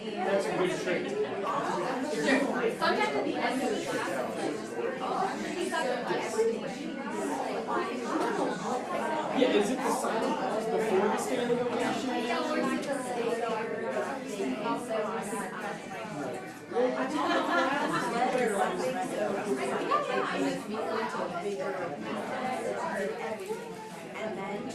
That's a good trait. Sometimes at the end of the class, Yeah, is it the silent pause before the standing ovation? and then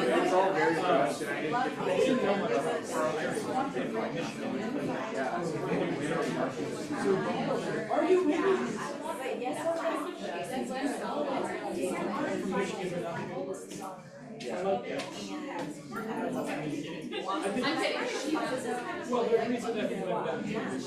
It's all very rushed, and I didn't Are you really? I'm kidding. Well, the reason that we went down here is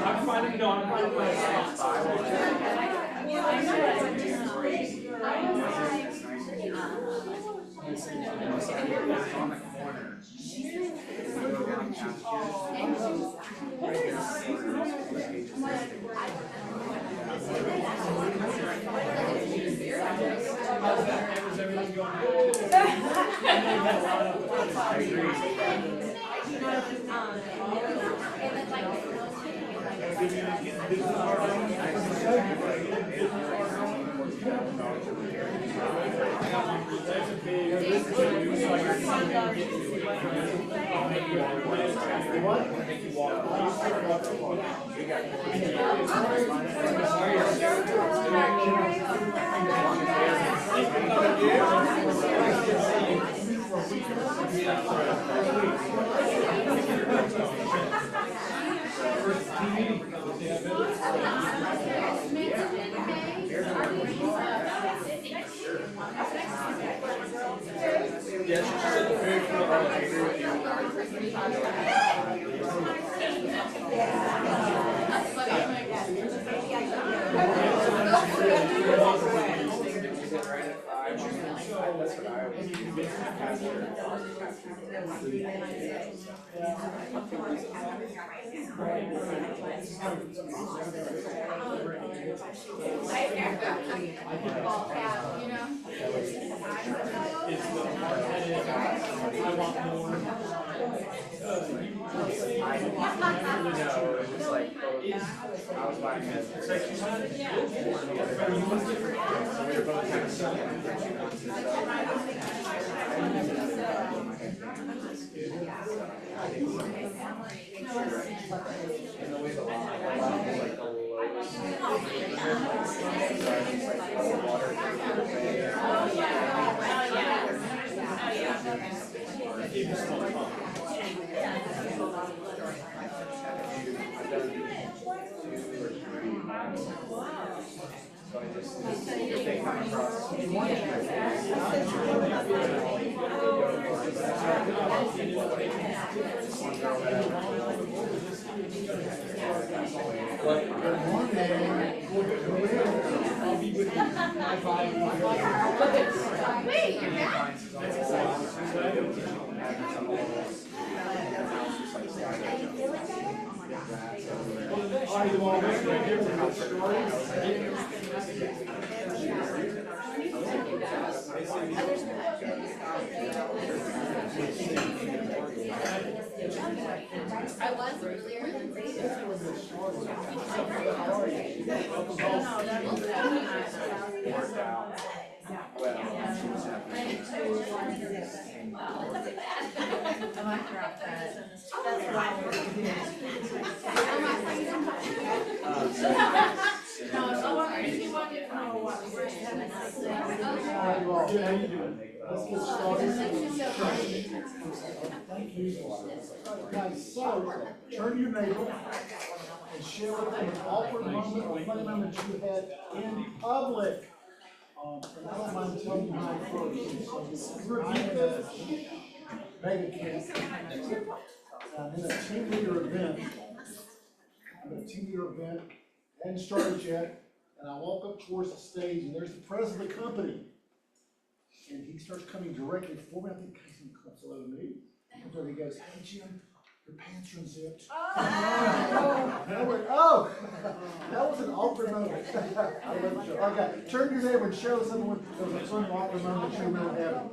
I'm finding So I just, if they come across. I was earlier. Let's get started. Thank you. Guys, so turn to your neighbor and share with them an awkward moment or funny moment that you had in public. And I don't mind telling you mine first. I'm in a mega camp. I'm in a team leader event. Hadn't started yet, and I walk up towards the stage, and there's the president of the company. And he starts coming directly for me. I think he's gonna come hello to me. And he goes, "Hey Jim, your pants are unzipped." And I went, "Oh, that was an awkward moment." I wasn't sure. Okay, turn to your neighbor and share with someone that was a fun awkward moment that you really having.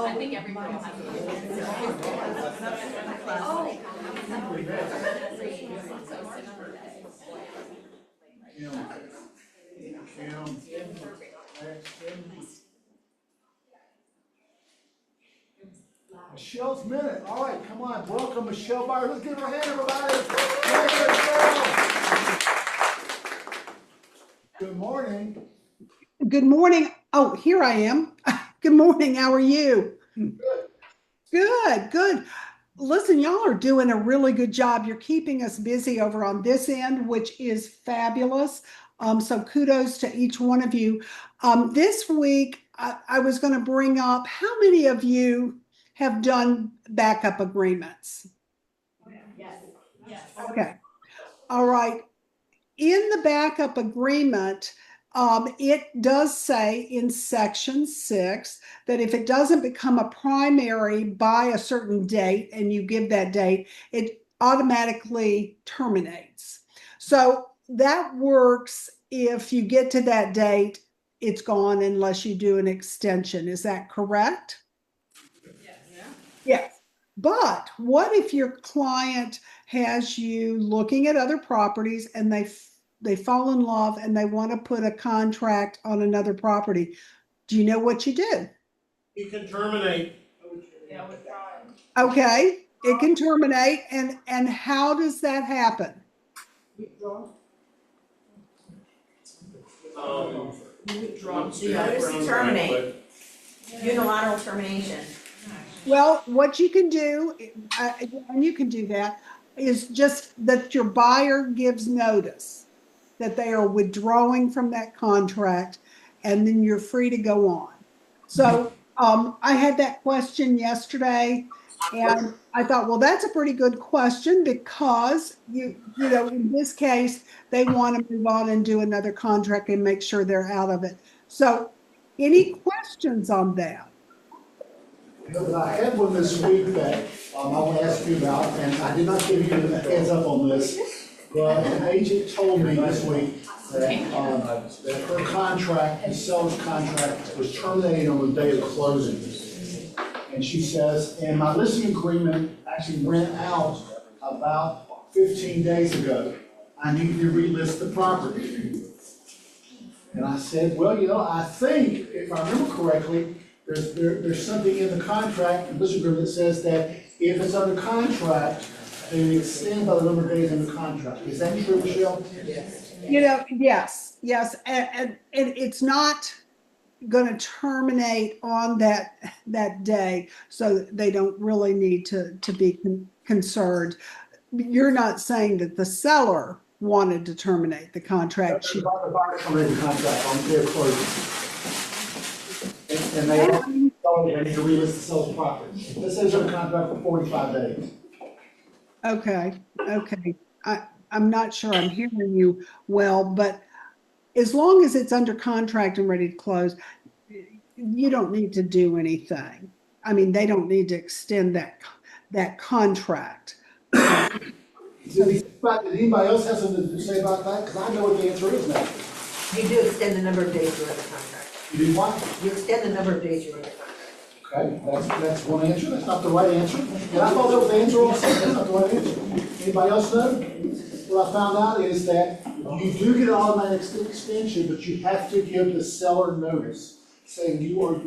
I think everybody has. Michelle's Minute. All right, come on. Welcome, Michelle Byers. Let's give her a hand, everybody. Good morning. Good morning. Oh, here I am. Good morning. How are you? Good, good. Listen, y'all are doing a really good job. You're keeping us busy over on this end, which is fabulous. So kudos to each one of you. This week, I was going to bring up how many of you have done backup agreements? Yes. Yes. Okay. All right. In the backup agreement, it does say in section 6 that if it doesn't become a primary by a certain date and you give that date, it automatically terminates. So that works if you get to that date, it's gone unless you do an extension. Is that correct? Yes. But what if your client has you looking at other properties and they fall in love and they want to put a contract on another property? Do you know what you do? You can terminate. Okay, it can terminate, and how does that happen? The notice to terminate, unilateral termination. Well, what you can do, and you can do that, is just that your buyer gives notice that they are withdrawing from that contract, and then you're free to go on. So I had that question yesterday, and I thought, well, that's a pretty good question because you know, in this case, they want to move on and do another contract and make sure they're out of it. So, any questions on that? But I had one this week that I want to ask you about, and I did not give you a heads up on this, but an agent told me this week that her contract, the seller's contract, was terminated on the day of closing. And she says, and my listing agreement actually ran out about 15 days ago. I need to relist the property. And I said, well, you know, I think, if I remember correctly, there's something in the contract, the listing agreement that says that if it's under contract, then you extend by the number of days in the contract. Is that true, Michelle? Yes. You know, yes, and it's not going to terminate on that day, so they don't really need to be concerned. You're not saying that the seller wanted to terminate the contract. The buyer terminated the contract on the day of closing. And they need to relist the seller's property. This says under contract for 45 days. Okay. I'm not sure I'm hearing you well, but as long as it's under contract and ready to close, you don't need to do anything. I mean, they don't need to extend that contract. Did anybody else have something to say about that? Because I know what the answer is now. You do extend the number of days you're under contract. You do what? You extend the number of days you're under contract. Okay, that's one answer. That's not the right answer. And I thought that was the answer also. That's not the right answer. Anybody else know? What I found out is that you do get an automatic extension, but you have to give the seller notice saying you are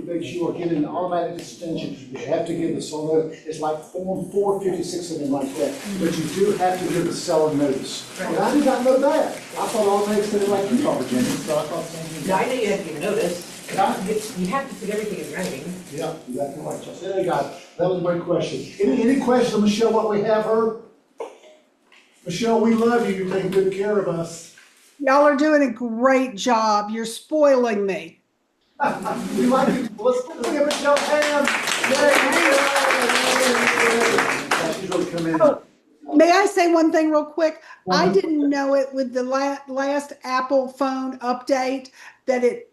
getting an automatic extension. You have to give the seller notice. It's like Form 456 or something like that. But you do have to give the seller notice. And I did not know that. I thought automatic extension like you thought, Virginia. So I thought something. No, I know you have to give notice. Yeah. You have to put everything in writing. Yeah, exactly right. So there you go. That was a great question. Any questions, Michelle, what we have her? Michelle, we love you. You're taking good care of us. Y'all are doing a great job. You're spoiling me. We like you. Let's give Michelle a hand. Yay. She's really come in. Oh, may I say one thing real quick? I didn't know it with the last Apple phone update that it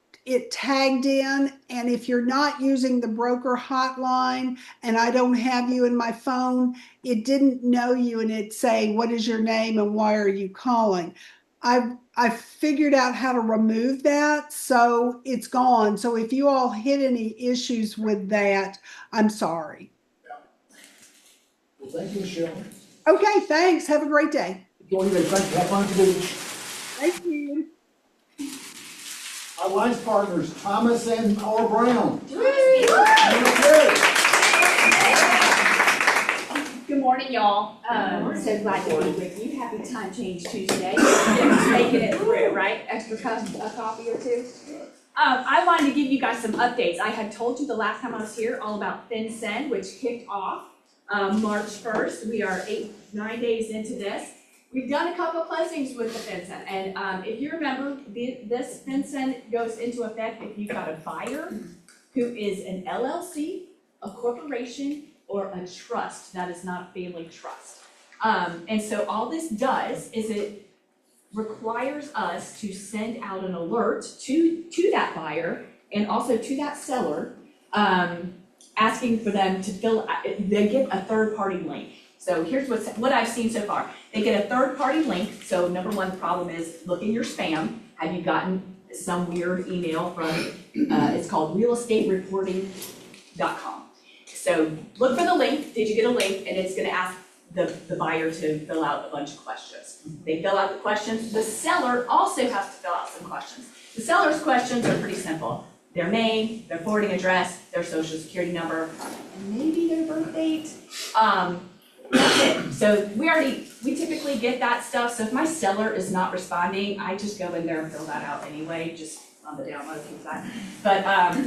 tagged in, and if you're not using the broker hotline and I don't have you in my phone, it didn't know you and it'd say, what is your name and why are you calling? I figured out how to remove that, so it's gone. So if you all hit any issues with that, I'm sorry. Well, thank you, Michelle. Okay, thanks. Have a great day. Enjoy your day. Thank you. Have fun at the beach. Thank you. Our alliance partners, Thomas and Laura Brown. Good morning, y'all. So glad to be with you. Happy Time Change Tuesday. Just making it through, right? Extra cup, a coffee or two. I wanted to give you guys some updates. I had told you the last time I was here all about FinCEN, which kicked off March 1st. We are 9 days into this. We've done a couple of closings with the FinCEN, and if you remember, this FinCEN goes into effect if you've got a buyer who is an LLC, a corporation, or a trust that is not a family trust. And so all this does is it requires us to send out an alert to that buyer and also to that seller, asking for them to fill out, they get a third-party link. So here's what I've seen so far. They get a third-party link, so number one problem is look in your spam. Have you gotten some weird email from, it's called realestatereporting.com. So look for the link, did you get a link, and it's gonna ask the buyer to fill out a bunch of questions. They fill out the questions, the seller also has to fill out some questions. The seller's questions are pretty simple. Their name, their forwarding address, their social security number, and maybe their birth date. That's it. So we typically get that stuff, so if my seller is not responding, I just go in there and fill that out anyway, just on the download things like that.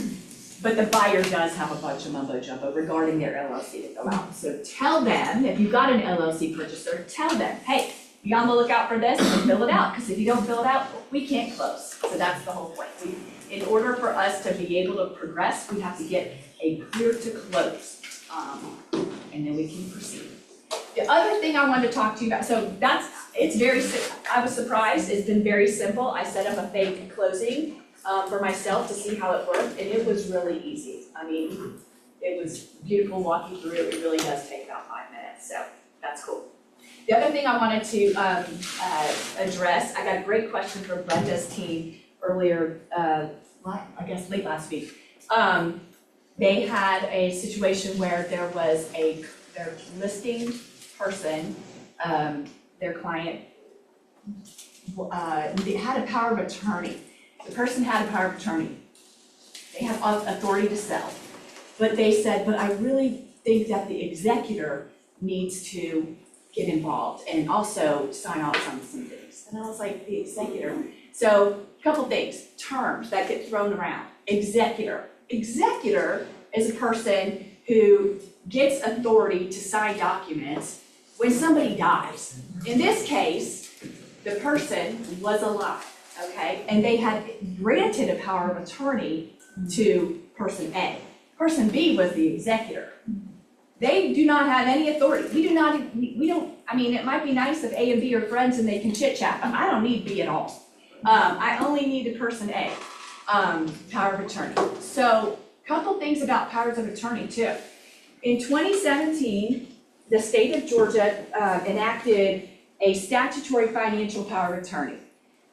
But the buyer does have a bunch of mumbo jumbo regarding their LLC to fill out. So tell them, if you've got an LLC purchaser, tell them, hey, be on the lookout for this and fill it out, because if you don't fill it out, we can't close. So that's the whole point. In order for us to be able to progress, we have to get a clear to close, and then we can proceed. The other thing I wanted to talk to you about, so it's very, I was surprised, it's been very simple. I set up a fake closing for myself to see how it worked, and it was really easy. I mean, it was beautiful walking through it. It really does take about 5 minutes, so that's cool. The other thing I wanted to address, I got a great question from Brenda's team earlier, I guess late last week. They had a situation where there was their listing person, their client, they had a power of attorney. The person had a power of attorney. They have authority to sell. But they said, but I really think that the executor needs to get involved and also sign off on some things. And I was like, the executor. So a couple things, terms that get thrown around. Executor. Executor is a person who gets authority to sign documents when somebody dies. In this case, the person was alive, okay? And they had granted a power of attorney to person A. Person B was the executor. They do not have any authority. We don't, I mean, it might be nice if A and B are friends and they can chit chat, but I don't need B at all. I only need the person A, power of attorney. So, couple things about powers of attorney too. In 2017, the state of Georgia enacted a statutory financial power of attorney.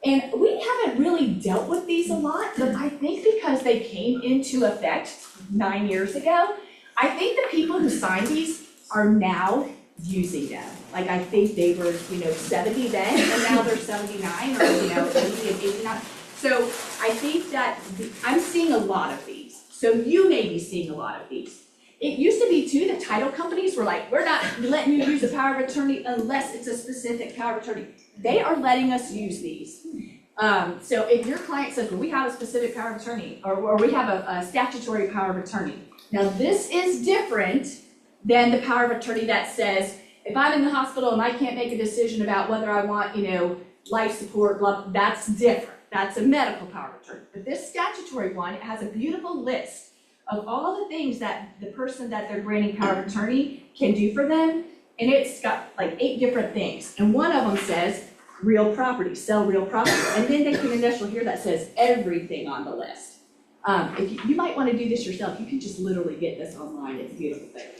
And we haven't really dealt with these a lot, but I think because they came into effect 9 years ago, I think the people who signed these are now using them. Like I think they were, 70 then, and now they're 79 or, 80 and 89. So I think that I'm seeing a lot of these. So you may be seeing a lot of these. It used to be too, the title companies were like, we're not letting you use a power of attorney unless it's a specific power of attorney. They are letting us use these. So if your client says, well, we have a specific power of attorney, or we have a statutory power of attorney. Now this is different than the power of attorney that says, if I'm in the hospital and I can't make a decision about whether I want, life support, blah, that's different. That's a medical power of attorney. But this statutory one, it has a beautiful list of all the things that the person that they're granting power of attorney can do for them. And it's got like 8 different things. And one of them says real property, sell real property. And then they can initial here that says everything on the list. If you might want to do this yourself, you can just literally get this online. It's a beautiful thing.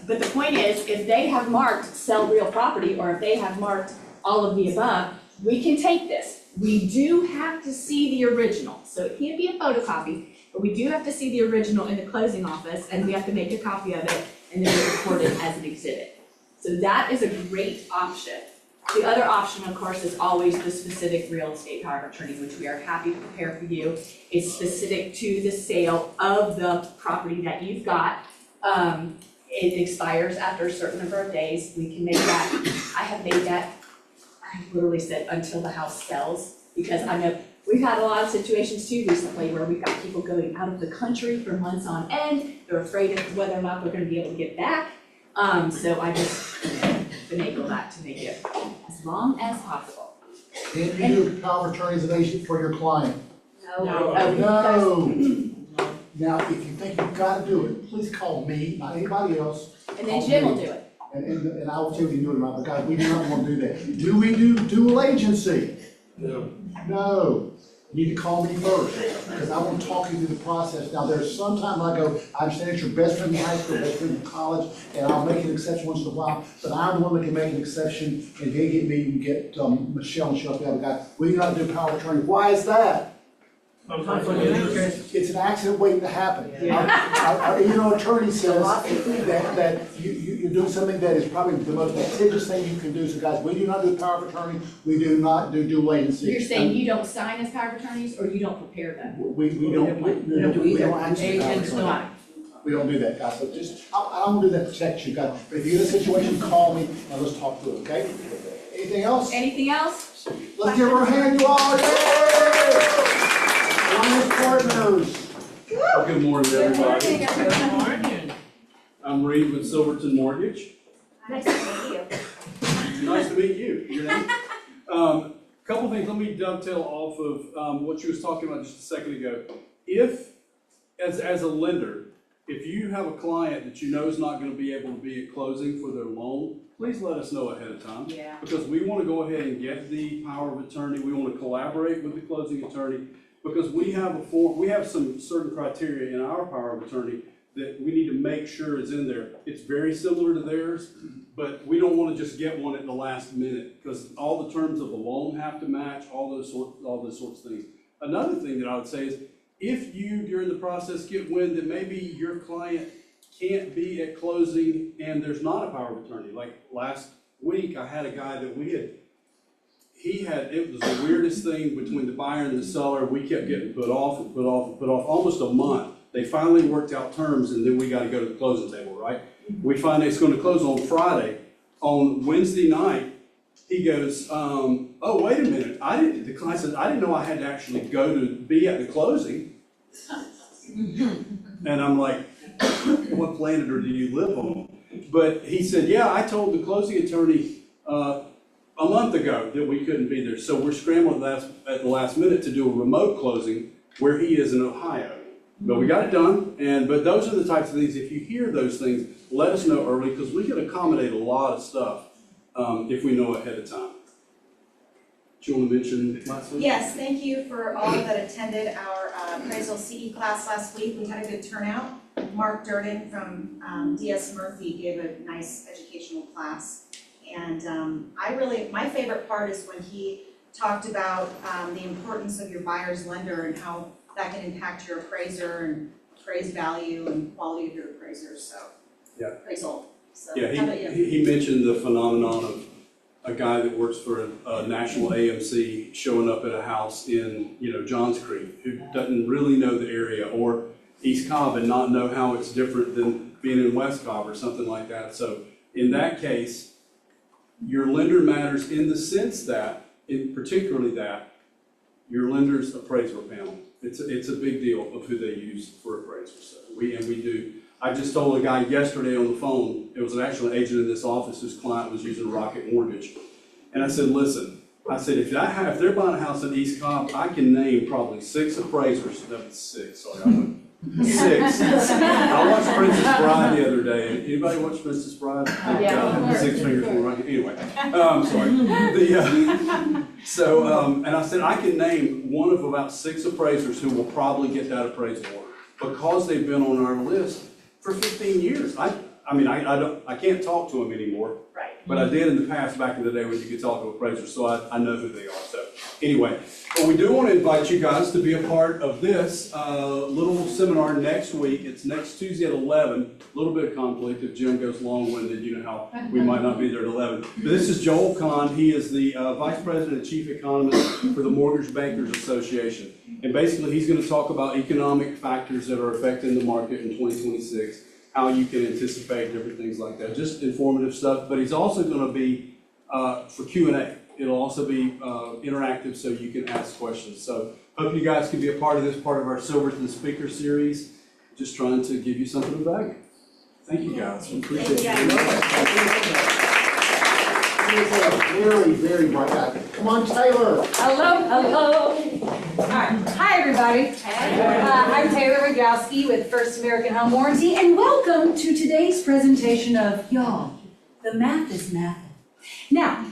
But the point is, if they have marked sell real property, or if they have marked all of the above, we can take this. We do have to see the original. So it can't be a photocopy, but we do have to see the original in the closing office, and we have to make a copy of it and then record it as an exhibit. So that is a great option. The other option, of course, is always the specific real estate power of attorney, which we are happy to prepare for you. It's specific to the sale of the property that you've got. It expires after a certain number of days. We can make that. I have made that. I literally said until the house sells, because I know we've had a lot of situations too recently where we've got people going out of the country for months on end. They're afraid of whether or not they're going to be able to get back. So I just finagle that to make it as long as possible. Can you do power of attorney as an agent for your client? No. No. Now, if you think you've got to do it, please call me, not anybody else. And then Jim will do it. And I will tell you if you do it or not, but guys, we do not want to do that. Do we do dual agency? No. No. you need to call me first, because I want to talk you through the process. Now, there's sometimes I go, I understand it's your best friend in high school, best friend in college, and I'll make an exception once in a while, but I'm the one that can make an exception, and they get me, you can get, Michelle and Shelley, the other guy, we do not do power of attorney. Why is that? It's an accident waiting to happen. Our attorney says that you're doing something that is probably the most litigious thing you can do. So guys, we do not do power of attorney, we do not do dual agency. You're saying you don't sign as power of attorneys, or you don't prepare them? We don't actually power of attorney. We don't do that, guys, so just, I don't do that to protect you guys. But if you get a situation, call me and let's talk through it, okay? Anything else? Anything else? Let's give her a hand, you all. Yay! Alliance Partners. Good morning, everybody. Good morning. I'm Reed with Silverton Mortgage. Nice to meet you. Nice to meet you. Your name? Couple things, let me dovetail off of what you was talking about just a second ago. If, as a lender, if you have a client that you know is not gonna be able to be at closing for their loan, please let us know ahead of time. Yeah. Because we wanna go ahead and get the power of attorney, we wanna collaborate with the closing attorney, because we have some certain criteria in our power of attorney that we need to make sure is in there. It's very similar to theirs, but we don't wanna just get one at the last minute, because all the terms of the loan have to match, all those sorts of things. Another thing that I would say is, if you, during the process, get wind that maybe your client can't be at closing and there's not a power of attorney, like last week, I had a guy that it was the weirdest thing between the buyer and the seller. We kept getting put off almost a month. They finally worked out terms, and then we got to go to the closing table, right? We find it's going to close on Friday. On Wednesday night, he goes, oh, wait a minute. The client says, I didn't know I had to actually go to be at the closing. And I'm like, what planet do you live on? But he said, yeah, I told the closing attorney a month ago that we couldn't be there. So we're scrambling at the last minute to do a remote closing where he is in Ohio. But we got it done, but those are the types of things, if you hear those things, let us know early, because we can accommodate a lot of stuff if we know ahead of time. Do you want to mention last week? Yes, thank you for all that attended our appraisal CE class last week. We had a good turnout. Mark Durden from DS Murphy gave a nice educational class. And my favorite part is when he talked about the importance of your buyer's lender and how that can impact your appraiser and appraised value and quality of your appraisers, so. Yeah. Appraisal, so. Yeah, How about you? he mentioned the phenomenon of a guy that works for a national AMC showing up at a house in, Johns Creek, who doesn't really know the area, or East Cobb and not know how it's different than being in West Cobb or something like that. So in that case, your lender matters in the sense that, particularly that, your lender's appraisal panel. It's a big deal of who they use for appraisals. So we do. I just told a guy yesterday on the phone, it was an actual agent in this office whose client was using Rocket Mortgage. And I said, listen, if they're buying a house in East Cobb, I can name probably 6 appraisers. No, 6, sorry, I went 6. I watched Princess Bride the other day. Anybody watch Princess Bride? Yeah. 6 fingers from right. Anyway, sorry. And I said, I can name one of about 6 appraisers who will probably get that appraisal order because they've been on our list for 15 years. I can't talk to them anymore. Right. But I did in the past, back in the day when you could talk to appraisers, so I know who they are. So anyway, but we do want to invite you guys to be a part of this little seminar next week. It's next Tuesday at 11. A little bit of conflict if Jim goes long-winded, you know how we might not be there at 11. But this is Joel Kahn. He is the Vice President and Chief Economist for the Mortgage Bankers Association. And basically, he's going to talk about economic factors that are affecting the market in 2026. How you can anticipate different things like that, just informative stuff. But he's also going to be for Q&A. It'll also be interactive, so you can ask questions. So hope you guys can be a part of this, part of our Silverton Speaker Series. Just trying to give you something of value. Thank you guys. We appreciate you. He's a very, very bright guy. Come on, Taylor. Hello. Hi, everybody. I'm Taylor Rogowski with First American Home Warranty, and welcome to today's presentation of Y'all, the Math is Math. Now,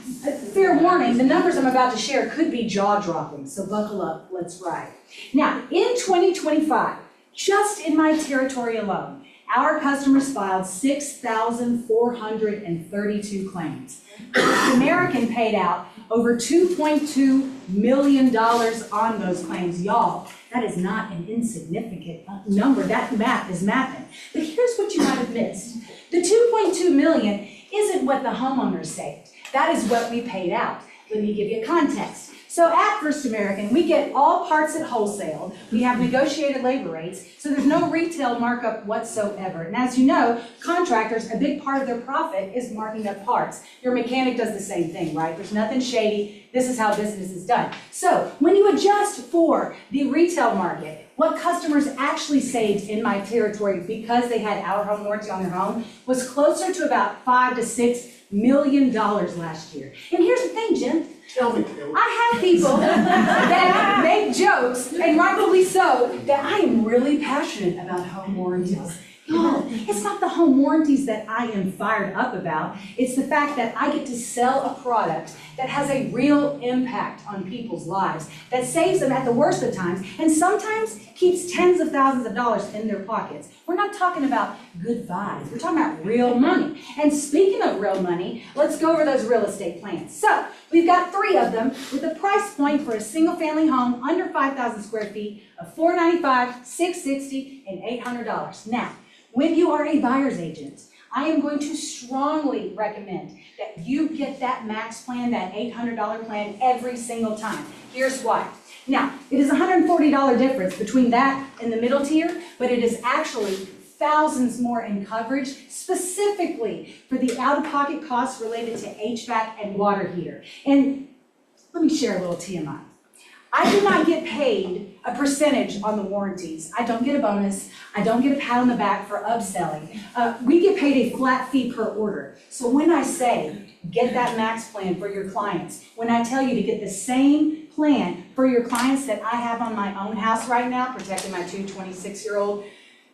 fair warning, the numbers I'm about to share could be jaw-dropping, so buckle up, let's ride. Now, in 2025, just in my territory alone, our customers filed 6,432 claims. First American paid out over $2.2 million on those claims. Y'all, that is not an insignificant number. That math is mapping. But here's what you might have missed. The $2.2 million isn't what the homeowners saved. That is what we paid out. Let me give you context. So at First American, we get all parts at wholesale. We have negotiated labor rates, so there's no retail markup whatsoever. And as you know, contractors, a big part of their profit is marking up parts. Your mechanic does the same thing, right? There's nothing shady. This is how business is done. So when you adjust for the retail market, what customers actually saved in my territory because they had our home warranty on their home was closer to about $5 to $6 million last year. And here's the thing, Jim. Tell me, Taylor. I have people that make jokes, and rightfully so, that I am really passionate about home warranties. No, it's not the home warranties that I am fired up about. It's the fact that I get to sell a product that has a real impact on people's lives, that saves them at the worst of times, and sometimes keeps tens of thousands of dollars in their pockets. We're not talking about good vibes. We're talking about real money. And speaking of real money, let's go over those real estate plans. So we've got 3 of them with a price point for a single family home under 5,000 square feet of $495, $660, and $800. Now, when you are a buyer's agent, I am going to strongly recommend that you get that max plan, that $800 plan every single time. Here's why. Now, it is a $140 difference between that and the middle tier, but it is actually thousands more in coverage, specifically for the out-of-pocket costs related to HVAC and water heater. And let me share a little TMI. I do not get paid a percentage on the warranties. I don't get a bonus. I don't get a pat on the back for upselling. We get paid a flat fee per order. So when I say get that max plan for your clients, when I tell you to get the same plan for your clients that I have on my own house right now, protecting my 2 26-year-old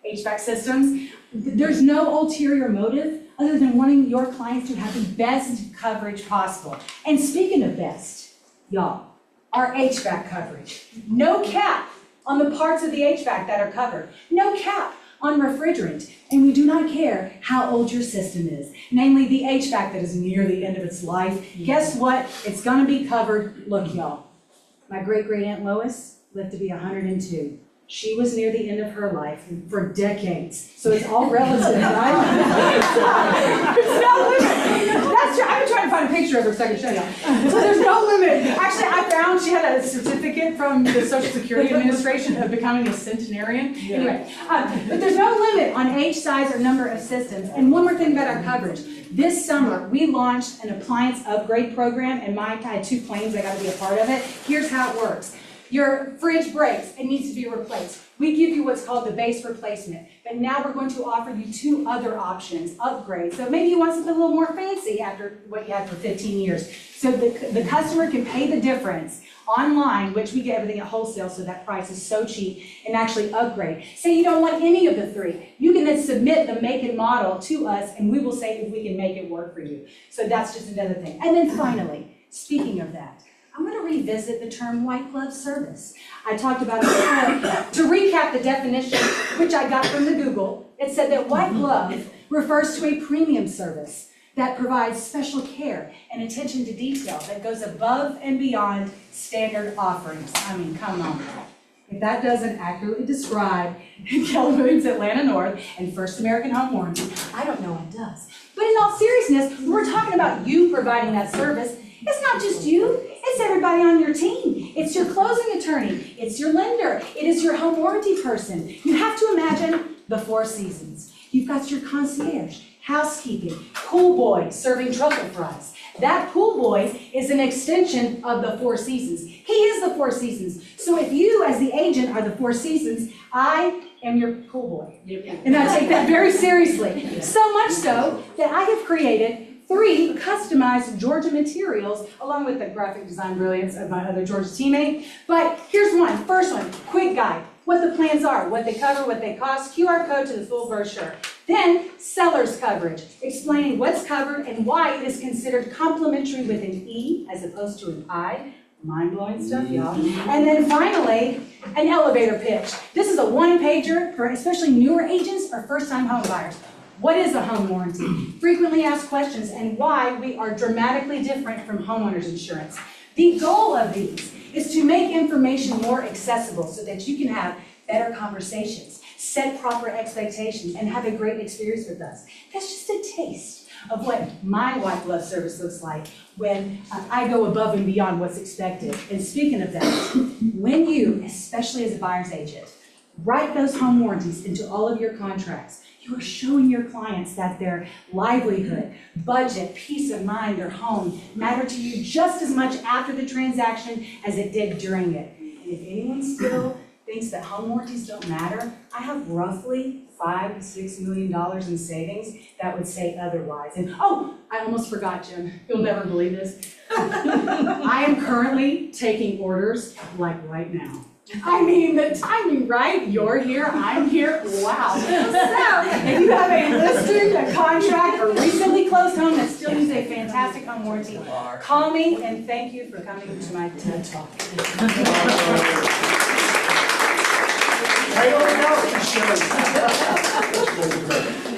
HVAC systems, there's no ulterior motive other than wanting your clients to have the best coverage possible. And speaking of best, y'all, our HVAC coverage. No cap on the parts of the HVAC that are covered. No cap on refrigerant. And we do not care how old your system is, namely the HVAC that is near the end of its life. Guess what? It's gonna be covered. Look, y'all, my great-great-aunt Lois lived to be 102. She was near the end of her life for decades. So it's all relative, right? There's no limit. That's true. I've been trying to find a picture of her so I can show you. So there's no limit. Actually, I found she had a certificate from the Social Security Administration of becoming a centenarian. Anyway, but there's no limit on age, size, or number of systems. And one more thing about our coverage. This summer, we launched an appliance upgrade program, and I had 2 claims. I got to be a part of it. Here's how it works. Your fridge breaks, it needs to be replaced. We give you what's called the base replacement, but now we're going to offer you 2 other options, upgrades. So maybe you want something a little more fancy after what you had for 15 years. So the customer can pay the difference online, which we get everything at wholesale, so that price is so cheap, and actually upgrade. Say you don't want any of the 3. You can then submit the make and model to us, and we will say if we can make it work for you. So that's just another thing. And then finally, speaking of that, I'm going to revisit the term white glove service. I talked about it before. To recap the definition, which I got from the Google, it said that white glove refers to a premium service that provides special care and attention to detail that goes above and beyond standard offerings. I mean, come on. If that doesn't accurately describe Keller Williams Atlanta North and First American Home Warranty, I don't know what does. But in all seriousness, when we're talking about you providing that service, it's not just you, it's everybody on your team. It's your closing attorney, it's your lender, it is your home warranty person. You have to imagine the 4 seasons. You've got your concierge, housekeeping, pool boy serving truffle fries. That pool boy is an extension of the 4 seasons. He is the 4 seasons. So if you as the agent are the 4 seasons, I am your pool boy. And I take that very seriously. So much so that I have created 3 customized Georgia materials, along with the graphic design brilliance of my other Georgia teammate. But here's one. First one, quick guide. What the plans are, what they cover, what they cost, QR code to the full brochure. Then, seller's coverage, explaining what's covered and why it is considered complimentary with an E as opposed to an I. Mind-blowing stuff, y'all. And then finally, an elevator pitch. This is a one-pager for especially newer agents or first-time home buyers. What is a home warranty? Frequently asked questions and why we are dramatically different from homeowners insurance. The goal of these is to make information more accessible so that you can have better conversations, set proper expectations, and have a great experience with us. That's just a taste of what my white glove service looks like when I go above and beyond what's expected. And speaking of that, when you, especially as a buyer's agent, write those home warranties into all of your contracts, you are showing your clients that their livelihood, budget, peace of mind, their home matter to you just as much after the transaction as it did during it. And if anyone still thinks that home warranties don't matter, I have roughly $5 to $6 million in savings that would say otherwise. And oh, I almost forgot, Jim. You'll never believe this. I am currently taking orders like right now. I mean, the timing, right? You're here, I'm here, wow. So, if you have a listing, a contract, or recently closed home that still needs a fantastic home warranty, call me, and thank you for coming to my TED Talk.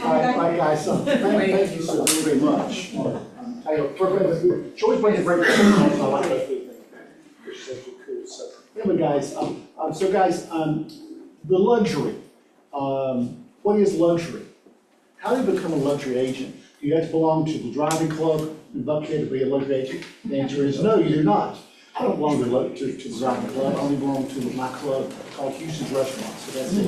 All right, guys, so thank you so very much. Joyce brings a great point. I like those two things. So, anyway, guys, the luxury. What is luxury? How do you become a luxury agent? Do you have to belong to the driving club in Buckhead to be a luxury agent? The answer is no, you do not. I don't belong to the driving club. I only belong to my club called Houston's Restaurant. So that's it.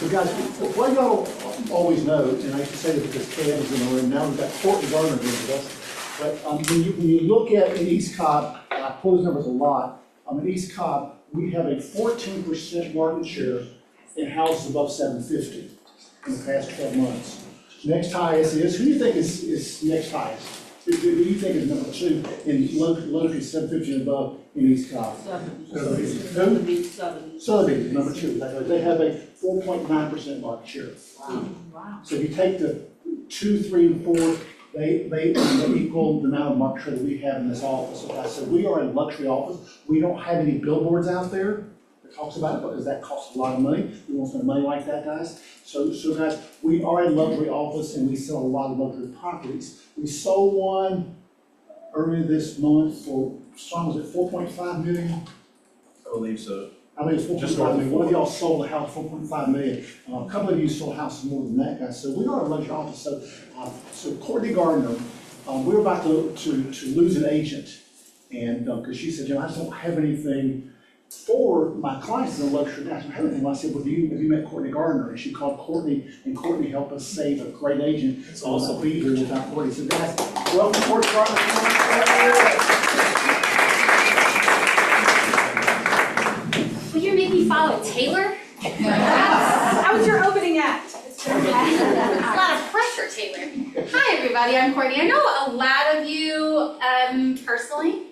But guys, what y'all always know, and I used to say this because Kev is in the room now, we've got Courtney Gardner with us. But when you look at in East Cobb, and I pull those numbers a lot, in East Cobb, we have a 14% market share in houses above 750 in the past 12 months. Next highest is, who do you think is next highest? Who do you think is number 2 in luxury 750 and above in East Cobb? Sotheby's, number 2. They have a 4.9% market share. Wow. So if you take the 2, 3, and 4, they equal the amount of market share that we have in this office. So I said, we are a luxury office. We don't have any billboards out there that talks about it because that costs a lot of money. We won't spend money like that, guys. So guys, we are a luxury office and we sell a lot of luxury properties. We sold one earlier this month for, was it 4.5 million? I believe so. I mean, it's 4.5 million. One of y'all sold a house for 4.5 million. A couple of you sold houses more than that, guys. So we are a luxury office. So Courtney Gardner, we're about to lose an agent. And because she said, Jim, I just don't have anything for my clients in the luxury. I don't have anything. I said, well, have you met Courtney Gardner? And she called Courtney, and Courtney helped us save a great agent. It's awesome. Be here without Courtney. So guys, welcome Courtney Gardner. Will you make me follow Taylor? How was your opening act? It's a lot of pressure, Taylor. Hi, everybody. I'm Courtney. I know a lot of you personally.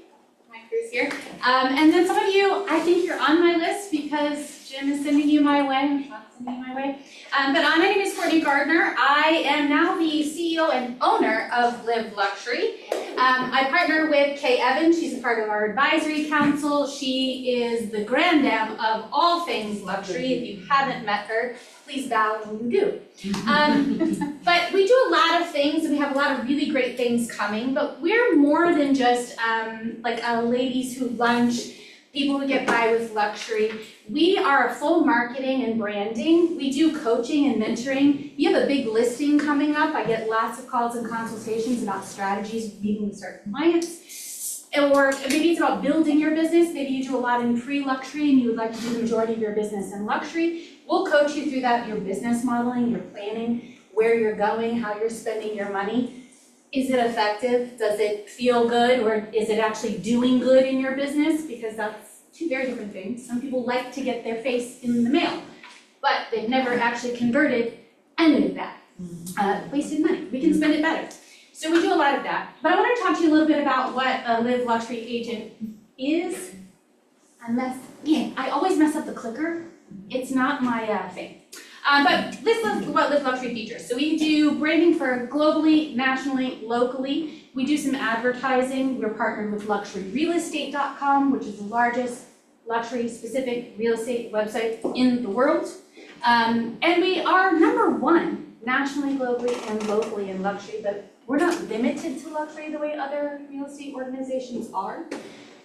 My crew's here. And then some of you, I think you're on my list because Jim is sending you my way. I'm not sending you my way. But my name is Courtney Gardner. I am now the CEO and owner of Live Luxury. I partner with Kay Evans. She's a part of our advisory council. She is the grandam of all things luxury. If you haven't met her, please bow when you do. But we do a lot of things, and we have a lot of really great things coming, but we're more than just like a ladies who lunch, people who get by with luxury. We are a full marketing and branding. We do coaching and mentoring. You have a big listing coming up. I get lots of calls and consultations about strategies, meeting with certain clients. Or maybe it's about building your business. Maybe you do a lot in pre-luxury and you would like to do the majority of your business in luxury. We'll coach you through that, your business modeling, your planning, where you're going, how you're spending your money. Is it effective? Does it feel good? Or is it actually doing good in your business? Because that's two very different things. Some people like to get their face in the mail, but they've never actually converted any of that. Wasted money. We can spend it better. So we do a lot of that. But I want to talk to you a little bit about what a Live Luxury agent is. I always mess up the clicker. It's not my thing. But this is what Live Luxury features. So we do branding for globally, nationally, locally. We do some advertising. We're partnered with luxuryrealestate.com, which is the largest luxury-specific real estate website in the world. And we are #1 nationally, globally, and locally in luxury, but we're not limited to luxury the way other real estate organizations are.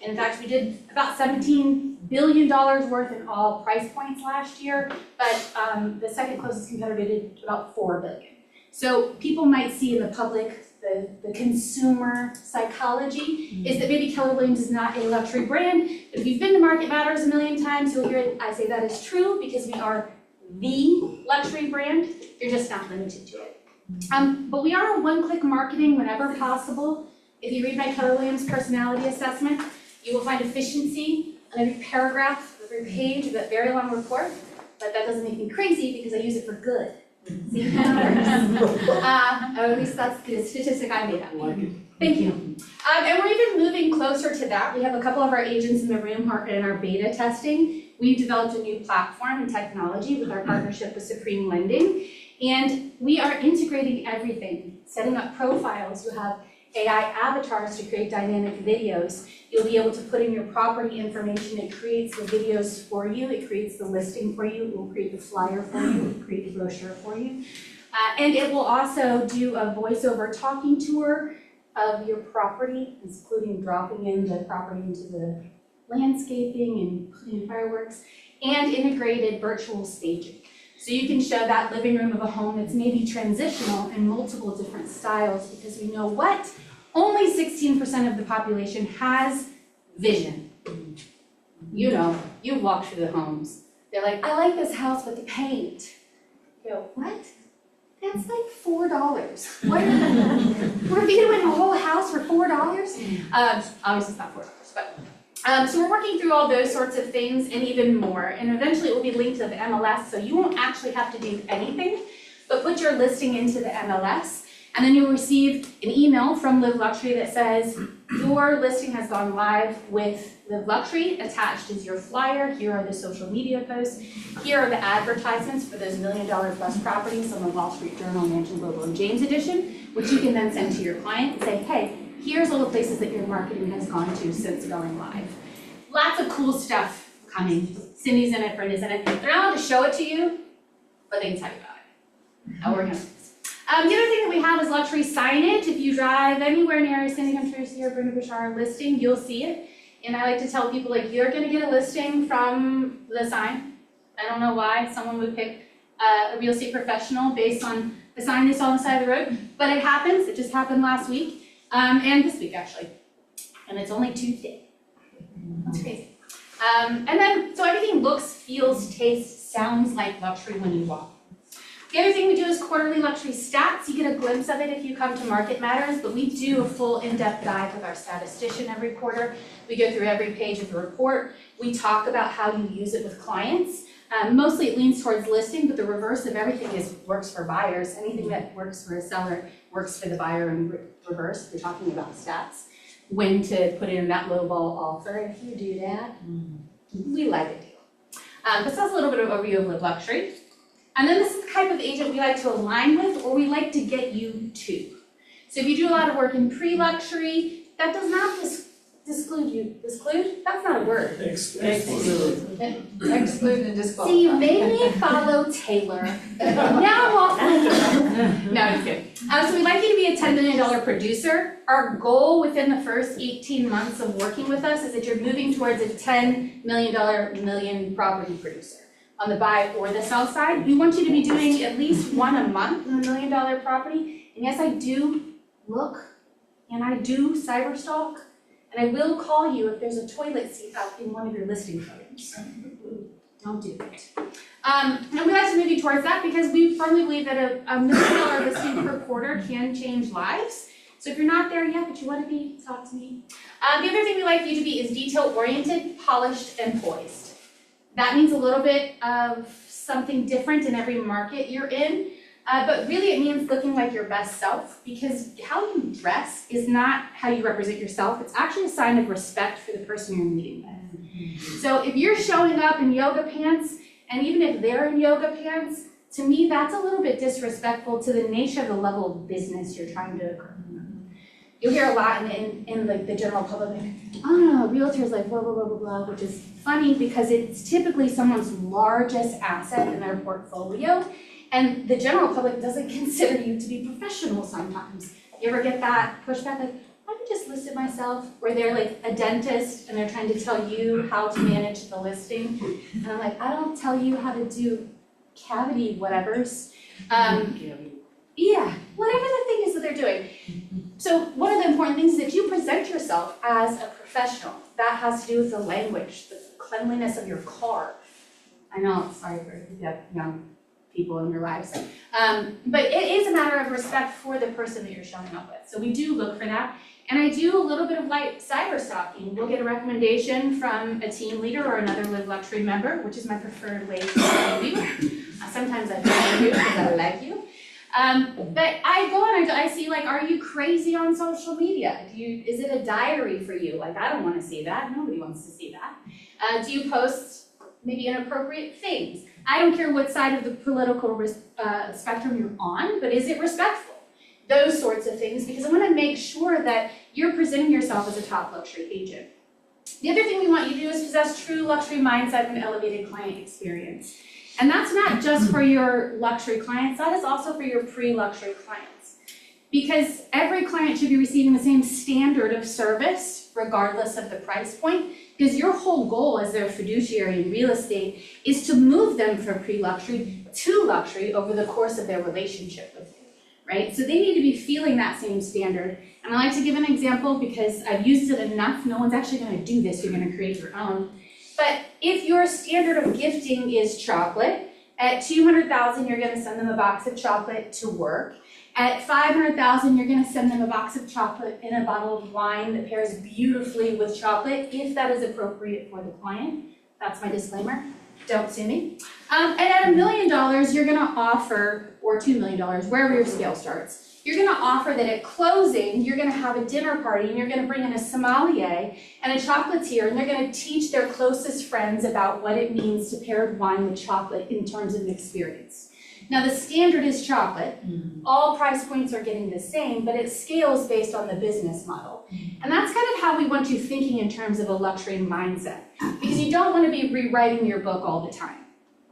In fact, we did about $17 billion worth in all price points last year, but the second closest competitor did about $4 billion. So people might see in the public, the consumer psychology is that maybe Keller Williams is not a luxury brand. But if you've been to Market Matters a million times, you'll hear I say that is true because we are the luxury brand. You're just not limited to it. But we are a one-click marketing whenever possible. If you read my Keller Williams personality assessment, you will find efficiency on every paragraph, every page of that very long report. But that doesn't make me crazy because I use it for good. See how it works? Or at least that's the statistic I made up. Thank you. And we're even moving closer to that. We have a couple of our agents in the room who are in our beta testing. We've developed a new platform and technology with our partnership with Supreme Lending. And we are integrating everything, setting up profiles. You have AI avatars to create dynamic videos. You'll be able to put in your property information. It creates the videos for you. It creates the listing for you. It will create the flyer for you. It will create the brochure for you. And it will also do a voiceover talking tour of your property, including dropping in the property into the landscaping and putting in fireworks, and integrated virtual staging. So you can show that living room of a home that's maybe transitional in multiple different styles because we know what? Only 16% of the population has vision. You know, you walk through the homes. They're like, I like this house with the paint. You go, what? That's like $4. What? We're vetoing a whole house for $4? Obviously it's not $4, but. So we're working through all those sorts of things and even more, and eventually it will be linked to the MLS, so you won't actually have to do anything, but put your listing into the MLS, and then you'll receive an email from Live Luxury that says, your listing has gone live with Live Luxury. Attached is your flyer. Here are the social media posts. Here are the advertisements for those $1 million plus properties on the Wall Street Journal, Mansion Global, and James edition, which you can then send to your client and say, hey, here's all the places that your marketing has gone to since going live. Lots of cool stuff coming. Cindy's in it, Brenda's in it. They're not allowed to show it to you, but they can tell you about it. How we're gonna do this. The other thing that we have is luxury signage. If you drive anywhere near Cindy Tracy or Brenda Bashar listing, you'll see it. And I like to tell people, like, you're gonna get a listing from the sign. I don't know why someone would pick a real estate professional based on the sign they saw on the side of the road, but it happens. It just happened last week. And this week actually, and it's only Tuesday. That's crazy. And then, so everything looks, feels, tastes, sounds like luxury when you walk. The other thing we do is quarterly luxury stats. You get a glimpse of it if you come to Market Matters, but we do a full in-depth dive with our statistician every quarter. We go through every page of the report. We talk about how you use it with clients. Mostly it leans towards listing, but the reverse of everything is works for buyers. Anything that works for a seller works for the buyer in reverse. We're talking about stats. When to put in that lowball offer. If you do that, we like a deal. But so that's a little bit of an overview of Live Luxury. And then this is the type of agent we like to align with or we like to get you to. So if you do a lot of work in pre-luxury, that does not exclude you. Exclude? That's not a word. Exclude and disqualify. See, you made me follow Taylor. Now I'm off my game. No, I'm just kidding. So we'd like you to be a $10 million producer. Our goal within the first 18 months of working with us is that you're moving towards a $10 million property producer on the buy or the sell side. We want you to be doing at least one a month in a $1 million property. And yes, I do look and I do cyber stalk. And I will call you if there's a toilet seat up in one of your listing photos. Don't do it. And we like to move you towards that because we firmly believe that a $1 million listing per quarter can change lives. So if you're not there yet, but you want to be, talk to me. The other thing we like you to be is detail-oriented, polished, and poised. That means a little bit of something different in every market you're in. But really it means looking like your best self because how you dress is not how you represent yourself. It's actually a sign of respect for the person you're meeting with. So if you're showing up in yoga pants, and even if they're in yoga pants, To me, that's a little bit disrespectful to the nature of the level of business you're trying to occur. You'll hear a lot in like the general public, like, oh no, realtor's like blah, blah, blah, blah, blah, which is funny because it's typically someone's largest asset in their portfolio. And the general public doesn't consider you to be professional sometimes. You ever get that pushback like, I could just list it myself, where they're like a dentist and they're trying to tell you how to manage the listing. And I'm like, I don't tell you how to do cavity whatevers. Yeah, whatever the thing is that they're doing. So one of the important things is that you present yourself as a professional. That has to do with the language, the cleanliness of your car. I know, sorry for the young people in your lives. But it is a matter of respect for the person that you're showing up with. So we do look for that. And I do a little bit of light cyber stalking. We'll get a recommendation from a team leader or another Live Luxury member, which is my preferred way to find you. Sometimes I find you because I like you. But I go and I see like, are you crazy on social media? Is it a diary for you? Like, I don't want to see that. Nobody wants to see that. Do you post maybe inappropriate things? I don't care what side of the political spectrum you're on, but is it respectful? Those sorts of things, because I want to make sure that you're presenting yourself as a top luxury agent. The other thing we want you to do is possess true luxury mindset and elevated client experience. And that's not just for your luxury clients, that is also for your pre-luxury clients. Because every client should be receiving the same standard of service, regardless of the price point, because your whole goal as their fiduciary in real estate is to move them from pre-luxury to luxury over the course of their relationship with you, right? So they need to be feeling that same standard. And I like to give an example because I've used it enough, no one's actually gonna do this, you're gonna create your own. But if your standard of gifting is chocolate, at $200,000, you're gonna send them a box of chocolate to work. At $500,000, you're gonna send them a box of chocolate and a bottle of wine that pairs beautifully with chocolate, if that is appropriate for the client. That's my disclaimer, don't sue me. And at $1 million, you're gonna offer, or $2 million, wherever your scale starts, you're gonna offer that at closing, you're gonna have a dinner party and you're gonna bring in a sommelier and a chocolatier, and they're gonna teach their closest friends about what it means to pair wine with chocolate in terms of an experience. Now the standard is chocolate. All price points are getting the same, but it scales based on the business model. And that's kind of how we want you thinking in terms of a luxury mindset, because you don't want to be rewriting your book all the time.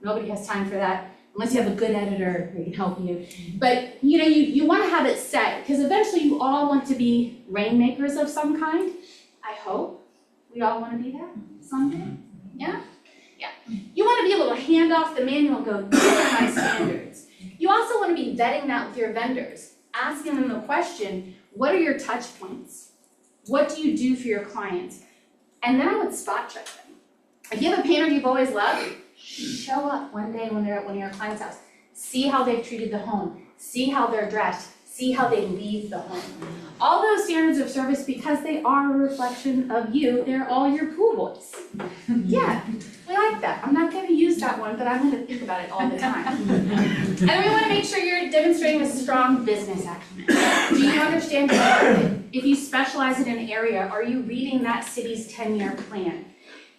Nobody has time for that, unless you have a good editor who can help you. But you want to have it set, because eventually you all want to be rainmakers of some kind. I hope we all want to be that someday. Yeah? Yeah. You want to be able to hand off the manual and go, these are my standards. You also want to be vetting that with your vendors, asking them the question, what are your touch points? What do you do for your clients? And then I would spot check them. If you have a painter you've always loved, show up one day when they're at one of your clients' house. See how they've treated the home. See how they're dressed. See how they leave the home. All those standards of service, because they are a reflection of you, they're all your pool boys. Yeah, we like that. I'm not gonna use that one, but I'm gonna think about it all the time. And then we wanna make sure you're demonstrating a strong business acumen. Do you understand your market? If you specialize in an area, are you reading that city's 10-year plan?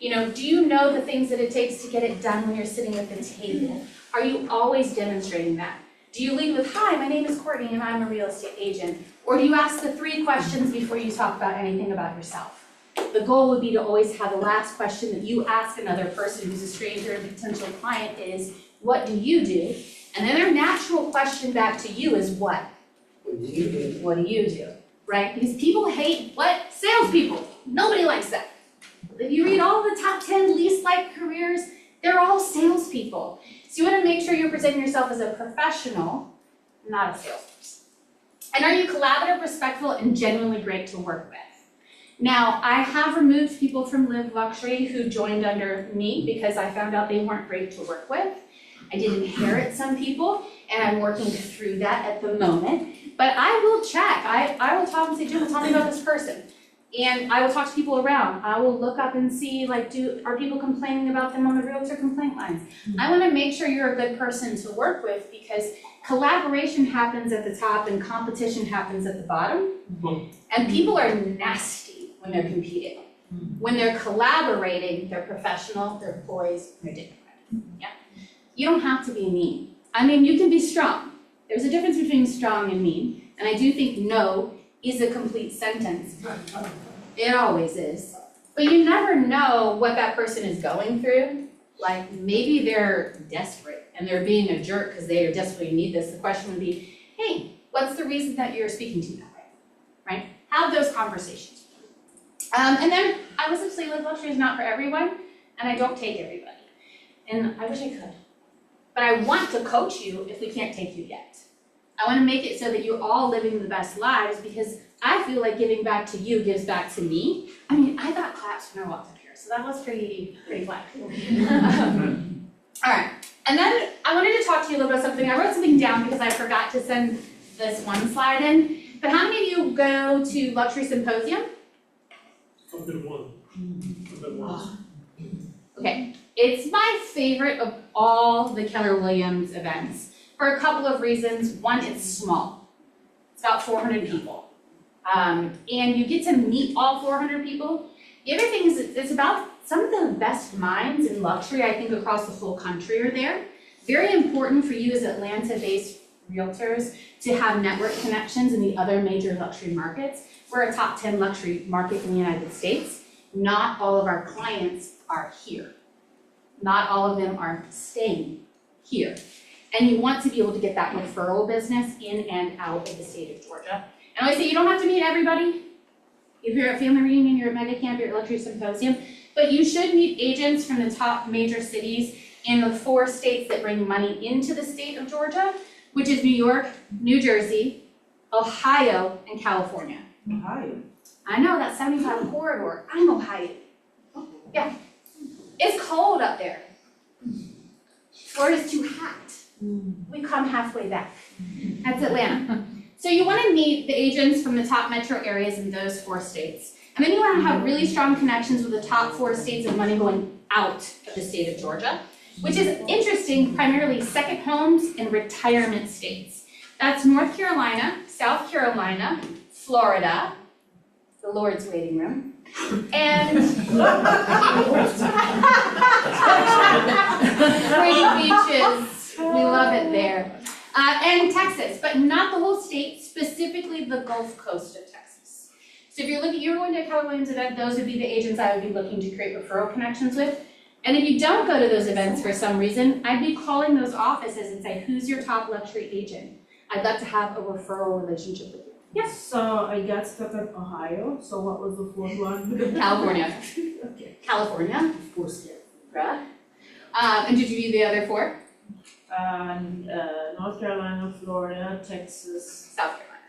Do you know the things that it takes to get it done when you're sitting at the table? Are you always demonstrating that? Do you lead with, hi, my name is Courtney and I'm a real estate agent? Or do you ask the 3 questions before you talk about anything about yourself? The goal would be to always have the last question that you ask another person who's a stranger and potential client is, what do you do? And then their natural question back to you is what? What do you do? What do you do? Right? Because people hate what? Salespeople. Nobody likes that. If you read all the top 10 least liked careers, they're all salespeople. So you want to make sure you're presenting yourself as a professional, not a salesperson. And are you collaborative, respectful, and genuinely great to work with? Now, I have removed people from Live Luxury who joined under me because I found out they weren't great to work with. I did inherit some people, and I'm working through that at the moment. But I will check. I will talk and say, Jim, tell me about this person. And I will talk to people around. I will look up and see, are people complaining about them on the realtor complaint lines? I want to make sure you're a good person to work with, because collaboration happens at the top and competition happens at the bottom. And people are nasty when they're competing. When they're collaborating, they're professional, they're poised, they're dignified. Yeah. You don't have to be mean. I mean, you can be strong. There's a difference between strong and mean, and I do think no is a complete sentence. It always is. But you never know what that person is going through. Like, maybe they're desperate and they're being a jerk because they desperately need this. The question would be, hey, what's the reason that you're speaking to me that way, right? Have those conversations. And then I was say like luxury is not for everyone, and I don't take everybody. And I wish I could. But I want to coach you if we can't take you yet. I want to make it so that you're all living the best lives because I feel like giving back to you gives back to me. I mean, I got claps when I walked up here, so that was pretty fun. All right, and then I wanted to talk to you a little bit about something. I wrote something down because I forgot to send this one slide in. But how many of you go to Luxury Symposium? I've been one. I've been once. Okay, it's my favorite of all the Keller Williams events for a couple of reasons. One, it's small. It's about 400 people. And you get to meet all 400 people. The other thing is it's about some of the best minds in luxury, I think, across the whole country are there. Very important for you as Atlanta-based realtors to have network connections in the other major luxury markets. We're a top 10 luxury market in the United States. Not all of our clients are here. Not all of them are staying here. And you want to be able to get that referral business in and out of the state of Georgia. And I say you don't have to meet everybody. If you're at family reunion, you're at mega camp, you're at luxury symposium, but you should meet agents from the top major cities in the 4 states that bring money into the state of Georgia, which is New York, New Jersey, Ohio, and California. Ohio. I know, that 75 corridor, I'm Ohio. Yeah, it's cold up there. Florida's too hot. We come halfway back. That's Atlanta. So you want to meet the agents from the top metro areas in those 4 states. And then you want to have really strong connections with the top 4 states of money going out of the state of Georgia, which is interesting, primarily second homes and retirement states. That's North Carolina, South Carolina, Florida, the Lord's waiting room, and pretty beaches, we love it there. And Texas, but not the whole state, specifically the Gulf Coast of Texas. So if you're going to a Keller Williams event, those would be the agents I would be looking to create referral connections with. And if you don't go to those events for some reason, I'd be calling those offices and say, who's your top luxury agent? I'd love to have a referral relationship with you. Yes? So I got stuck at Ohio, so what was the 4th one? California. Okay. California. Of course, yeah. And did you do the other 4? North Carolina, Florida, Texas. South Carolina.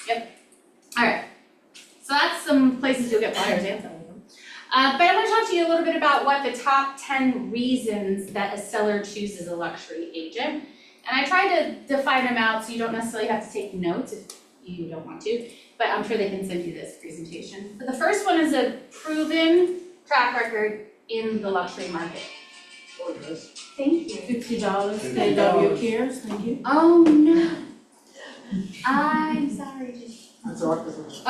Yep. All right. So that's some places you'll get flyers and some of them. But I want to talk to you a little bit about what the top 10 reasons that a seller chooses a luxury agent. And I tried to define them out so you don't necessarily have to take notes if you don't want to, but I'm sure they can send you this presentation. But the first one is a proven track record in the luxury market. Thank you. $50, KW Cares, thank you. Oh no. I'm sorry. That's all right.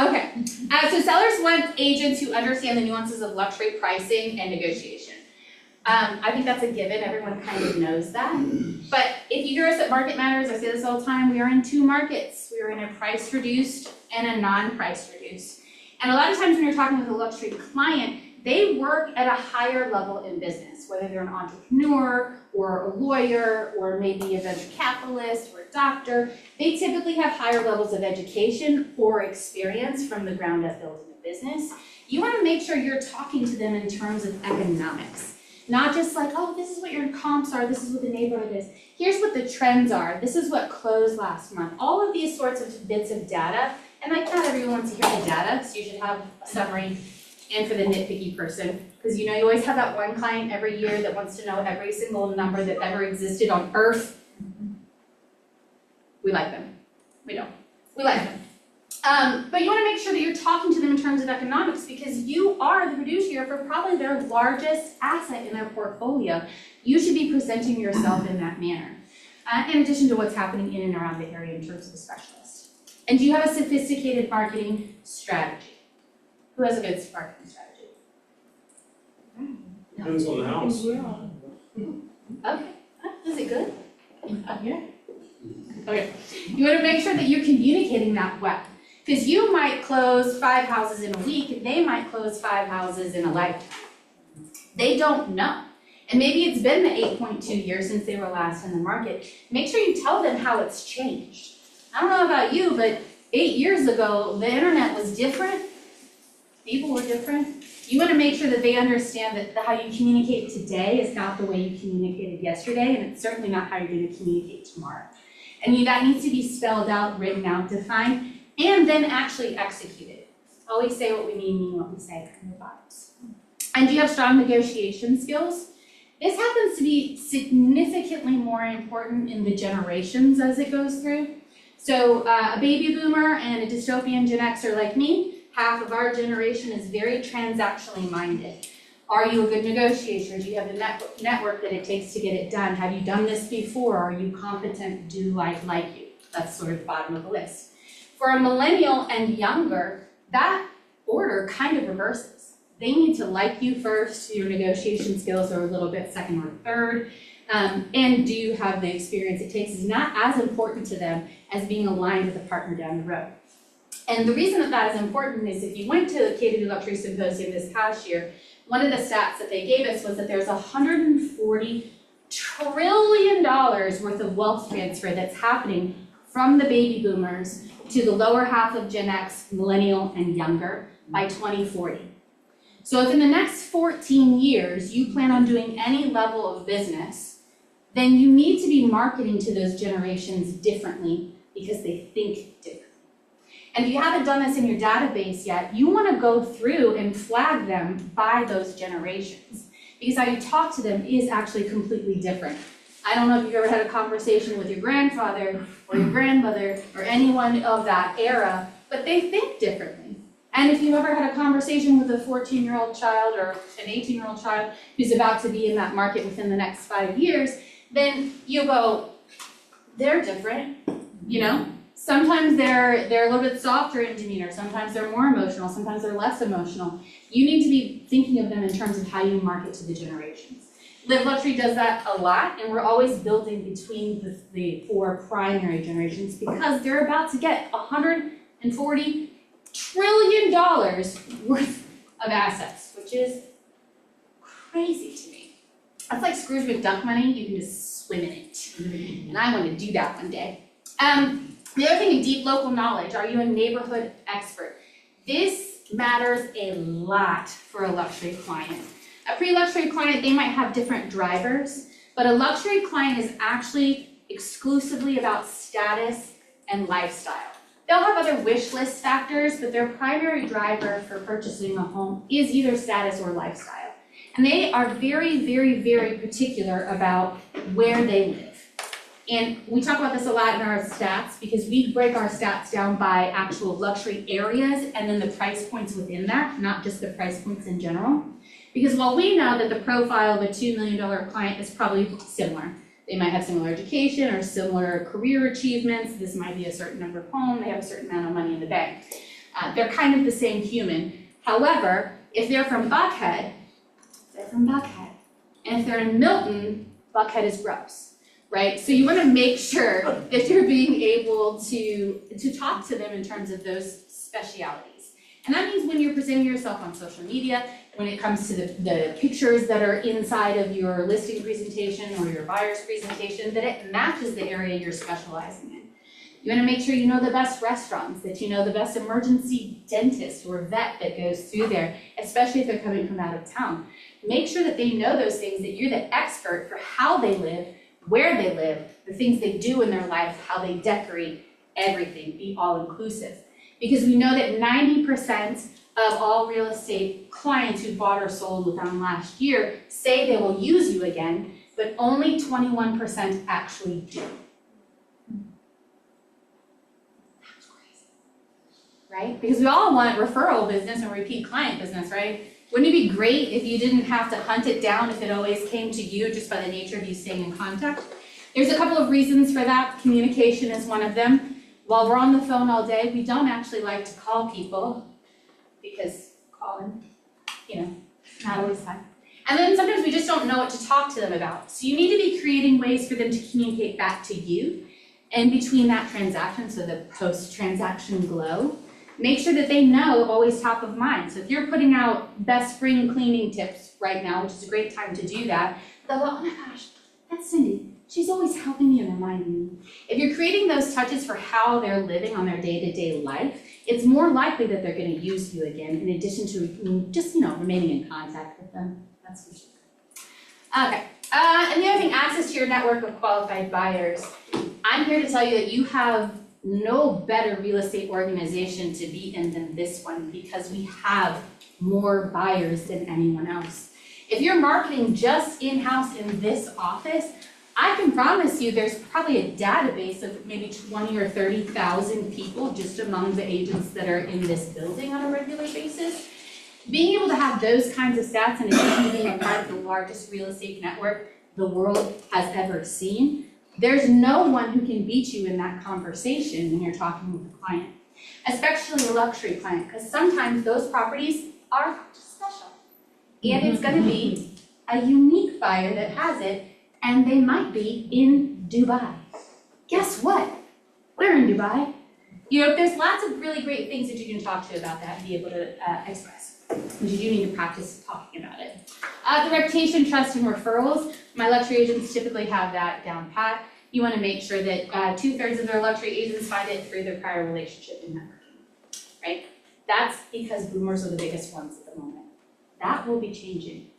Okay, so sellers want agents who understand the nuances of luxury pricing and negotiation. I think that's a given, everyone kind of knows that. But if you hear us at Market Matters, I say this all the time, we are in 2 markets. We are in a price reduced and a non-price reduced. And a lot of times when you're talking with a luxury client, they work at a higher level in business, whether they're an entrepreneur or a lawyer or maybe a venture capitalist or a doctor. They typically have higher levels of education or experience from the ground up building a business. You want to make sure you're talking to them in terms of economics. Not just like, oh, this is what your comps are, this is what the neighborhood is. Here's what the trends are, this is what closed last month. All of these sorts of bits of data, and like not everyone wants to hear the data, so you should have a summary. And for the nitpicky person, because you know you always have that one client every year that wants to know every single number that ever existed on earth. We like them. We don't. We like them. But you want to make sure that you're talking to them in terms of economics because you are the fiduciary for probably their largest asset in their portfolio. You should be presenting yourself in that manner, in addition to what's happening in and around the area in terms of a specialist. And do you have a sophisticated marketing strategy? Who has a good marketing strategy? Depends on the house. Okay, is it good? Yeah. Okay, you wanna make sure that you're communicating that well. Because you might close 5 houses in a week, and they might close 5 houses in a lifetime. They don't know. And maybe it's been the 8.2 years since they were last in the market. Make sure you tell them how it's changed. I don't know about you, but 8 years ago, the internet was different. People were different. You wanna make sure that they understand that how you communicate today is not the way you communicated yesterday, and it's certainly not how you're gonna communicate tomorrow. And that needs to be spelled out, written out, defined, and then actually executed. Always say what we mean what we say, no vibes. And do you have strong negotiation skills? This happens to be significantly more important in the generations as it goes through. So a baby boomer and a dystopian Gen Xer like me, half of our generation is very transactionally minded. Are you a good negotiator? Do you have the network that it takes to get it done? Have you done this before? Are you competent? Do life like you? That's sort of the bottom of the list. For a millennial and younger, that order kind of reverses. They need to like you first, your negotiation skills are a little bit second or third, and do you have the experience it takes is not as important to them as being aligned with a partner down the road. And the reason that that is important is if you went to the Catered Luxury Symposium this past year, one of the stats that they gave us was that there's $140 trillion worth of wealth transfer that's happening from the baby boomers to the lower half of Gen X, millennial, and younger by 2040. So if in the next 14 years you plan on doing any level of business, then you need to be marketing to those generations differently because they think differently. And if you haven't done this in your database yet, you want to go through and flag them by those generations because how you talk to them is actually completely different. I don't know if you've ever had a conversation with your grandfather or your grandmother or anyone of that era, but they think differently. And if you've ever had a conversation with a 14-year-old child or an 18-year-old child who's about to be in that market within the next 5 years, then you go, they're different, you know? Sometimes they're a little bit softer in demeanor, sometimes they're more emotional, sometimes they're less emotional. You need to be thinking of them in terms of how you market to the generations. Live Luxury does that a lot, and we're always building between the 4 primary generations because they're about to get $140 trillion worth of assets, which is crazy to me. That's like Scrooge McDuck money, you can just swim in it. And I want to do that one day. The other thing, deep local knowledge. Are you a neighborhood expert? This matters a lot for a luxury client. A pre-luxury client, they might have different drivers, but a luxury client is actually exclusively about status and lifestyle. They'll have other wish list factors, but their primary driver for purchasing a home is either status or lifestyle. And they are very, very, very particular about where they live. And we talk about this a lot in our stats because we break our stats down by actual luxury areas and then the price points within that, not just the price points in general. Because while we know that the profile of a $2 million client is probably similar, they might have similar education or similar career achievements, this might be a certain number of homes, they have a certain amount of money in the bank. They're kind of the same human. However, if they're from Buckhead, they're from Buckhead. And if they're in Milton, Buckhead is gross. Right? So you want to make sure that you're being able to talk to them in terms of those specialities. And that means when you're presenting yourself on social media, when it comes to the pictures that are inside of your listing presentation or your buyer's presentation, that it matches the area you're specializing in. You want to make sure you know the best restaurants, that you know the best emergency dentist or vet that goes through there, especially if they're coming from out of town. Make sure that they know those things, that you're the expert for how they live, where they live, the things they do in their life, how they decorate, everything, be all-inclusive. Because we know that 90% of all real estate clients who bought or sold with them last year say they will use you again, but only 21% actually do. That's crazy, right? Because we all want referral business and repeat client business, right? Wouldn't it be great if you didn't have to hunt it down if it always came to you just by the nature of you staying in contact? There's a couple of reasons for that. Communication is one of them. While we're on the phone all day, we don't actually like to call people because calling, not always fun. And then sometimes we just don't know what to talk to them about. So you need to be creating ways for them to communicate back to you in between that transaction, so the post-transaction glow. Make sure that they know always top of mind. So if you're putting out best spring cleaning tips right now, which is a great time to do that, they'll go, oh my gosh, that's Cindy. She's always helping me and reminding me. If you're creating those touches for how they're living on their day-to-day life, it's more likely that they're gonna use you again, in addition to just, remaining in contact with them. That's for sure. Okay, and the other thing, access to your network of qualified buyers. I'm here to tell you that you have no better real estate organization to be in than this one, because we have more buyers than anyone else. If you're marketing just in-house in this office, I can promise you there's probably a database of maybe 20 or 30,000 people just among the agents that are in this building on a regular basis. Being able to have those kinds of stats, in addition to being a part of the largest real estate network the world has ever seen, there's no one who can beat you in that conversation when you're talking with a client, especially a luxury client, because sometimes those properties are special. And it's gonna be a unique buyer that has it, and they might be in Dubai. Guess what? We're in Dubai. There's lots of really great things that you can talk to about that and be able to express, but you do need to practice talking about it. The reputation, trust, and referrals. My luxury agents typically have that down pat. You want to make sure that 2/3 of their luxury agents find it through their prior relationship and networking, right? That's because boomers are the biggest ones at the moment. That will be changing.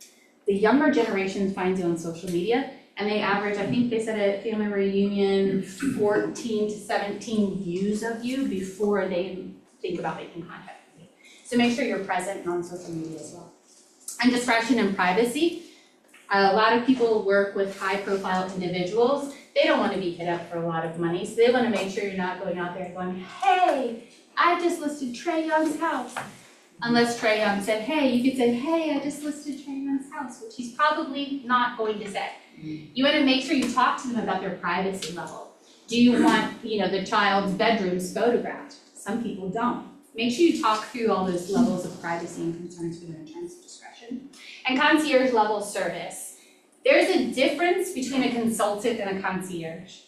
The younger generation finds you on social media, and they average, I think they said at family reunion, 14 to 17 views of you before they think about making contact with you. So make sure you're present on social media as well. And discretion and privacy. A lot of people work with high-profile individuals. They don't want to be hit up for a lot of money, so they want to make sure you're not going out there and going, hey, I just listed Trae Young's house. Unless Trae Young said, hey, you could say, hey, I just listed Trae Young's house, which he's probably not going to say. You want to make sure you talk to them about their privacy level. Do you want, the child's bedrooms photographed? Some people don't. Make sure you talk through all those levels of privacy and concerns for them in terms of discretion. And concierge level service. There's a difference between a consultant and a concierge.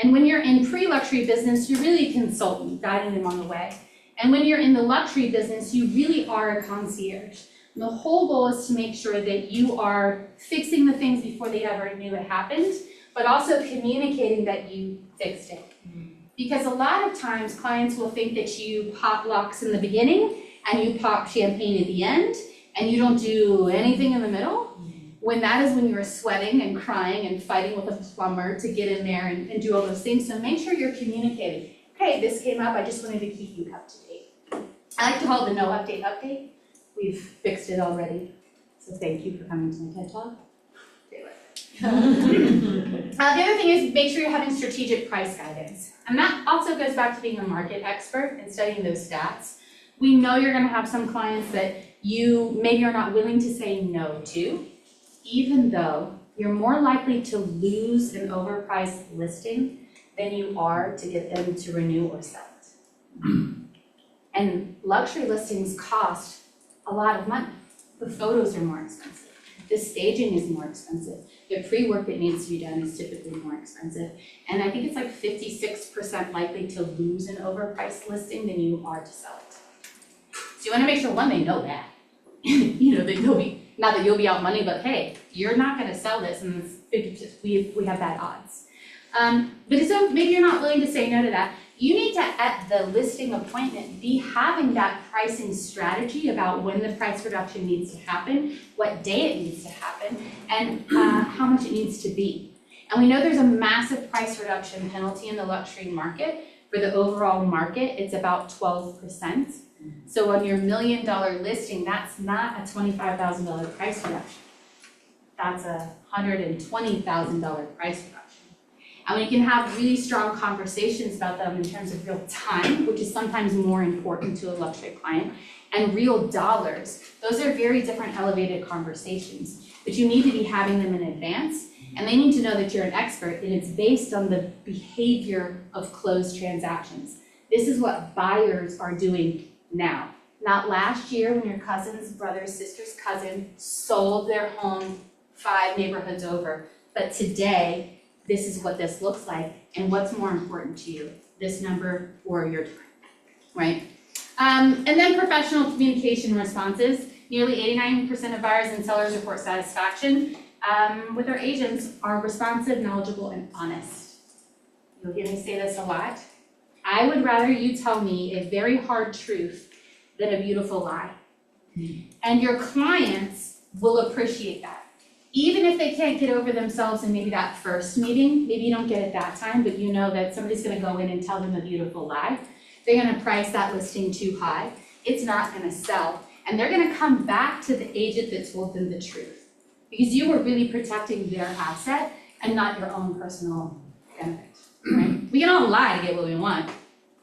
And when you're in pre-luxury business, you're really a consultant, guiding them on the way. And when you're in the luxury business, you really are a concierge. And the whole goal is to make sure that you are fixing the things before they ever knew it happened, but also communicating that you fixed it. Because a lot of times clients will think that you pop locks in the beginning and you pop champagne at the end and you don't do anything in the middle, when that is when you're sweating and crying and fighting with a plumber to get in there and do all those things. So make sure you're communicating. Okay, this came up, I just wanted to keep you up to date. I like to call it the no update update. We've fixed it already. So thank you for coming to my TED Talk. The other thing is make sure you're having strategic price guidance. And that also goes back to being a market expert and studying those stats. We know you're gonna have some clients that you maybe are not willing to say no to, even though you're more likely to lose an overpriced listing than you are to get them to renew or sell it. And luxury listings cost a lot of money. The photos are more expensive. The staging is more expensive. The pre-work that needs to be done is typically more expensive. And I think it's like 56% likely to lose an overpriced listing than you are to sell it. So you wanna make sure, one, they know that. That you'll be, not that you'll be out money, but hey, you're not gonna sell this and we have bad odds. But so maybe you're not willing to say no to that. You need to, at the listing appointment, be having that pricing strategy about when the price reduction needs to happen, what day it needs to happen, and how much it needs to be. And we know there's a massive price reduction penalty in the luxury market. For the overall market, it's about 12%. So on your $1 million listing, that's not a $25,000 price reduction. That's a $120,000 price reduction. And we can have really strong conversations about them in terms of real time, which is sometimes more important to a luxury client, and real dollars. Those are very different elevated conversations, but you need to be having them in advance, and they need to know that you're an expert, and it's based on the behavior of closed transactions. This is what buyers are doing now. Not last year when your cousin's brother's sister's cousin sold their home 5 neighborhoods over. But today, this is what this looks like. And what's more important to you, this number or your time, right? And then professional communication responses. Nearly 89% of buyers and sellers report satisfaction with their agents are responsive, knowledgeable, and honest. You'll hear me say this a lot. I would rather you tell me a very hard truth than a beautiful lie. And your clients will appreciate that. Even if they can't get over themselves in maybe that first meeting, maybe you don't get it that time, but you know that somebody's gonna go in and tell them a beautiful lie. They're gonna price that listing too high. It's not gonna sell. And they're gonna come back to the agent that told them the truth. Because you were really protecting their asset and not your own personal benefit, right? We can all lie to get what we want.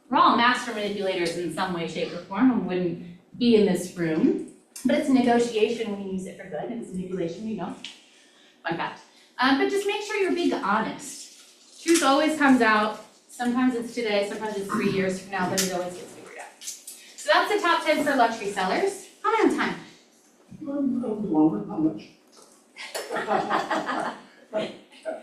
We're all master manipulators in some way, shape, or form, and wouldn't be in this room. But it's negotiation when you use it for good, and it's manipulation when you don't. Fun fact. But just make sure you're being honest. Truth always comes out. Sometimes it's today, sometimes it's 3 years from now, but it always gets figured out. So that's the top 10 for luxury sellers. How am I on time? Longer, how much?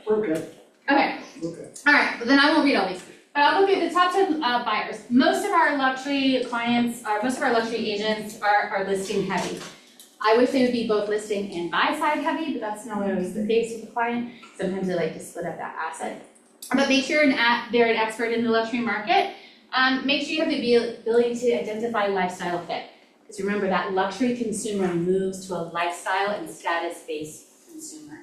We're okay. Okay. Okay. All right, well then I won't read all these. But I'll look at the top 10 buyers. Most of our luxury clients, most of our luxury agents are listing heavy. I wish they would be both listing and buy side heavy, but that's not always the case with the client. Sometimes they like to split up that asset. But make sure they're an expert in the luxury market. Make sure you have the ability to identify lifestyle fit. Because remember, that luxury consumer moves to a lifestyle and status-based consumer.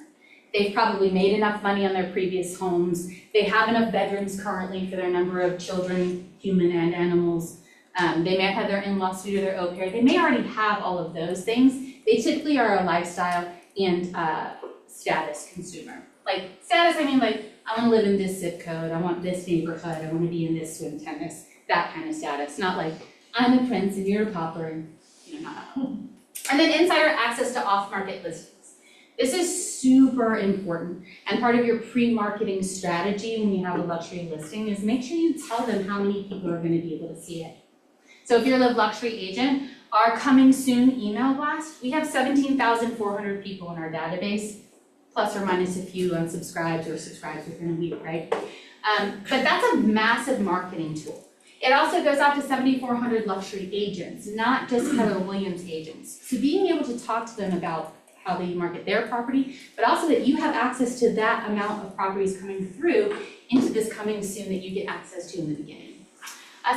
They've probably made enough money on their previous homes. They have enough bedrooms currently for their number of children, human and animals. They may have their in-laws to do their au pair. They may already have all of those things. They typically are a lifestyle and status consumer. Like status, I mean like, I wanna live in this zip code, I want this neighborhood, I wanna be in this swim tennis, that kind of status. Not like, I'm a prince and you're a pauper, and not. And then insider access to off-market listings. This is super important, and part of your pre-marketing strategy when you have a luxury listing is make sure you tell them how many people are gonna be able to see it. So if you're a luxury agent, our coming soon email blast, we have 17,400 people in our database, plus or minus a few unsubscribes or subscribes within a week, right? But that's a massive marketing tool. It also goes out to 7,400 luxury agents, not just Keller Williams agents. So being able to talk to them about how they market their property, but also that you have access to that amount of properties coming through into this coming soon that you get access to in the beginning.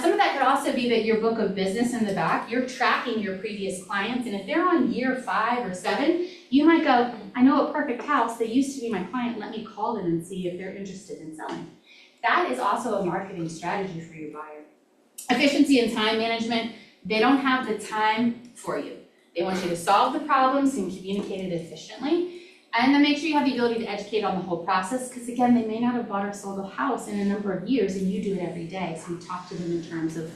Some of that could also be that your book of business in the back, you're tracking your previous clients, and if they're on year 5 or 7, you might go, I know a perfect house, they used to be my client, let me call them and see if they're interested in selling. That is also a marketing strategy for your buyer. Efficiency and time management, they don't have the time for you. They want you to solve the problems and communicate it efficiently. And then make sure you have the ability to educate on the whole process, because again, they may not have bought or sold a house in a number of years and you do it every day. So you talk to them in terms of,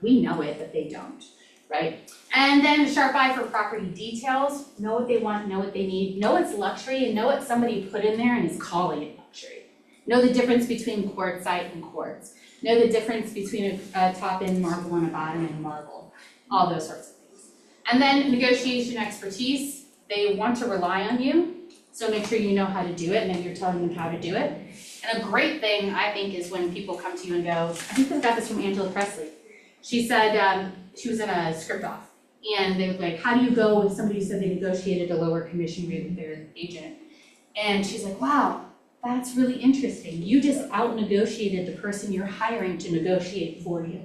we know it, but they don't, right? And then sharp eye for property details, know what they want, know what they need, know it's luxury and know what somebody put in there and is calling it luxury. Know the difference between quartzite and quartz. Know the difference between a top-end marble and a bottom-end marble, all those sorts of things. And then negotiation expertise. They want to rely on you, so make sure you know how to do it and that you're telling them how to do it. And a great thing, I think, is when people come to you and go, I think I got this from Angela Presley. She said, she was in a script off, and they were like, how do you go with somebody who said they negotiated a lower commission rate with their agent? And she's like, wow, that's really interesting. You just out-negotiated the person you're hiring to negotiate for you,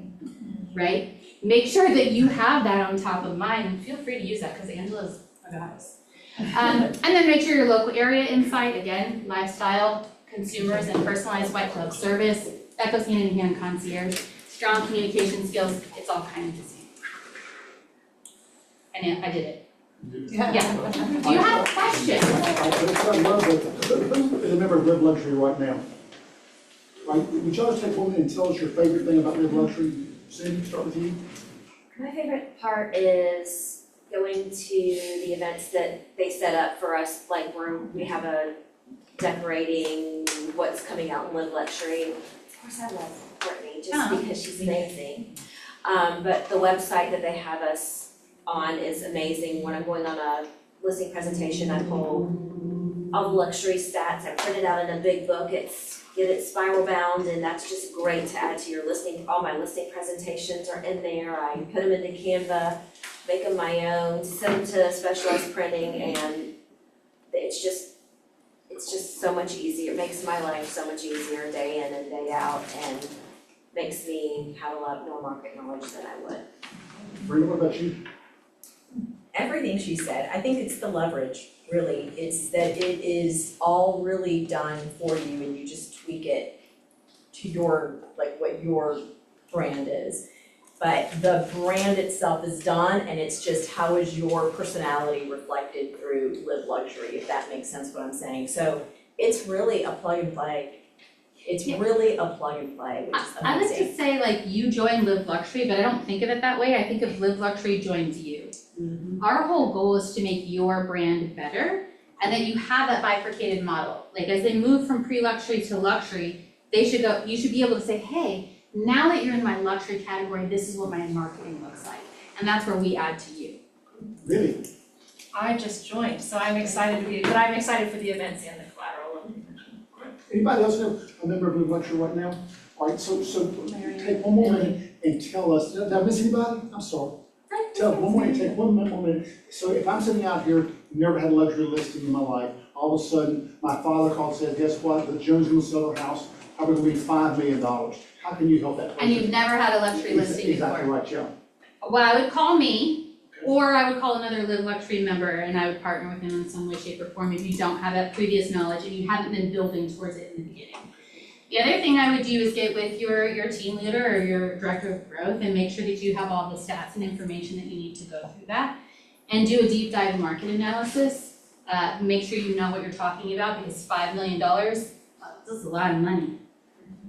right? Make sure that you have that on top of mind, and feel free to use that, because Angela's goddess. And then make sure your local area insight, again, lifestyle, consumers, and personalized white glove service. That goes hand in hand, concierge. Strong communication skills, it's all kind of the same. And I did it. Yeah. Do you have questions? I love it. Who is a member of Live Luxury right now? Right, would y'all just take one minute and tell us your favorite thing about Live Luxury? Cindy, start with you. My favorite part is going to the events that they set up for us, like where we have a decorating what's coming out in Live Luxury. Of course I love Courtney, just because she's amazing. But the website that they have us on is amazing. When I'm going on a listing presentation, I pull all the luxury stats. I print it out in a big book. Get it spiral bound, and that's just great to add to your listing. All my listing presentations are in there. I put them into Canva, make them my own, send them to specialized printing, and it's just so much easier. It makes my life so much easier day in and day out, and makes me have a lot more market knowledge than I would. Brenda, what about you? Everything she said, I think it's the leverage, really. It's that it is all really done for you and you just tweak it to your, like what your brand is. But the brand itself is done, and it's just how is your personality reflected through Live Luxury, if that makes sense what I'm saying. So it's really a plug and play. It's really a plug and play, which is I like amazing. to say like you join Live Luxury, but I don't think of it that way. I think of Live Luxury joins you. Our whole goal is to make your brand better, and that you have that bifurcated model. Like as they move from pre-luxury to luxury, you should be able to say, hey, now that you're in my luxury category, this is what my marketing looks like. And that's where we add to you. Really? I just joined, so I'm excited but I'm excited for the events and the collateral. Anybody else know a member of Live Luxury right now? All right, so take one more minute and tell us, did I miss anybody? I'm sorry. Tell one more, take one more minute. So if I'm sitting out here, never had a luxury listing in my life, all of a sudden, my father called and said, guess what, the Jones gonna sell their house, I'm gonna need $5 million. How can you help that person? And you've never had a luxury listing before. Exactly right, yeah. Well, I would call me, or I would call another Live Luxury member, and I would partner with them in some way, shape, or form if you don't have that previous knowledge and you haven't been building towards it in the beginning. The other thing I would do is get with your team leader or your director of growth and make sure that you have all the stats and information that you need to go through that. And do a deep dive market analysis. Make sure you know what you're talking about, because $5 million, this is a lot of money.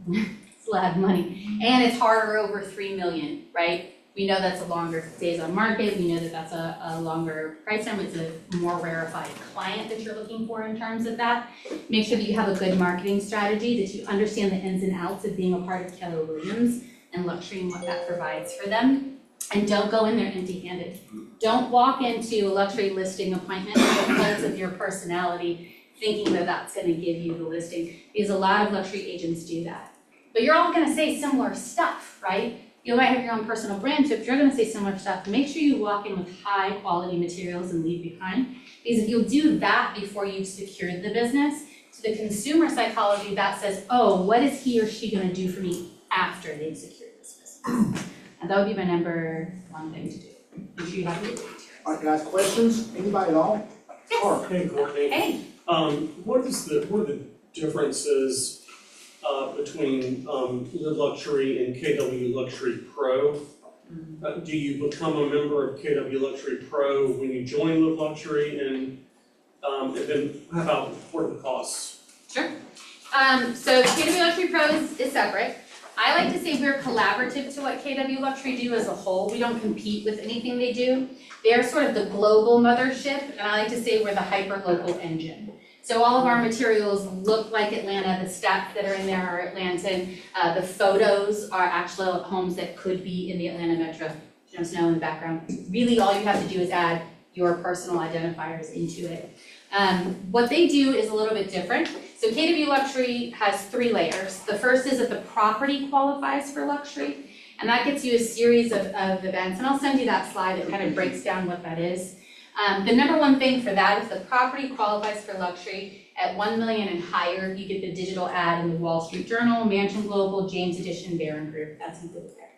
It's a lot of money. And it's harder over 3 million, right? We know that's a longer days on market. We know that that's a longer price term. It's a more rarefied client that you're looking for in terms of that. Make sure that you have a good marketing strategy, that you understand the ins and outs of being a part of Keller Williams and luxury and what that provides for them. And don't go in there empty-handed. Don't walk into a luxury listing appointment because of your personality, thinking that that's gonna give you the listing, because a lot of luxury agents do that. But you're all gonna say similar stuff, right? You might have your own personal brand, so if you're gonna say similar stuff, make sure you walk in with high quality materials and leave behind. Because if you'll do that before you've secured the business, to the consumer psychology that says, oh, what is he or she gonna do for me after they've secured this business? And that would be my number one thing to do. Make sure you have good materials. All right, guys, questions? Anybody at all? Mark? Hey, Courtney. Hey, What are the differences between Live Luxury and KW Luxury Pro? Do you become a member of KW Luxury Pro when you join Live Luxury, and then what are the costs? sure. So KW Luxury Pro is separate. I like to say we're collaborative to what KW Luxury do as a whole. We don't compete with anything they do. They're sort of the global mothership, and I like to say we're the hyper-local engine. So all of our materials look like Atlanta, the stats that are in there are Atlantan. The photos are actually homes that could be in the Atlanta metro, snow in the background. Really, all you have to do is add your personal identifiers into it. What they do is a little bit different. So KW Luxury has 3 layers. The first is that the property qualifies for luxury, and that gets you a series of events, and I'll send you that slide that kind of breaks down what that is. The number one thing for that is the property qualifies for luxury. At 1 million and higher, you get the digital ad in the Wall Street Journal, Mansion Global, James Edition, Barron Group, that's included there.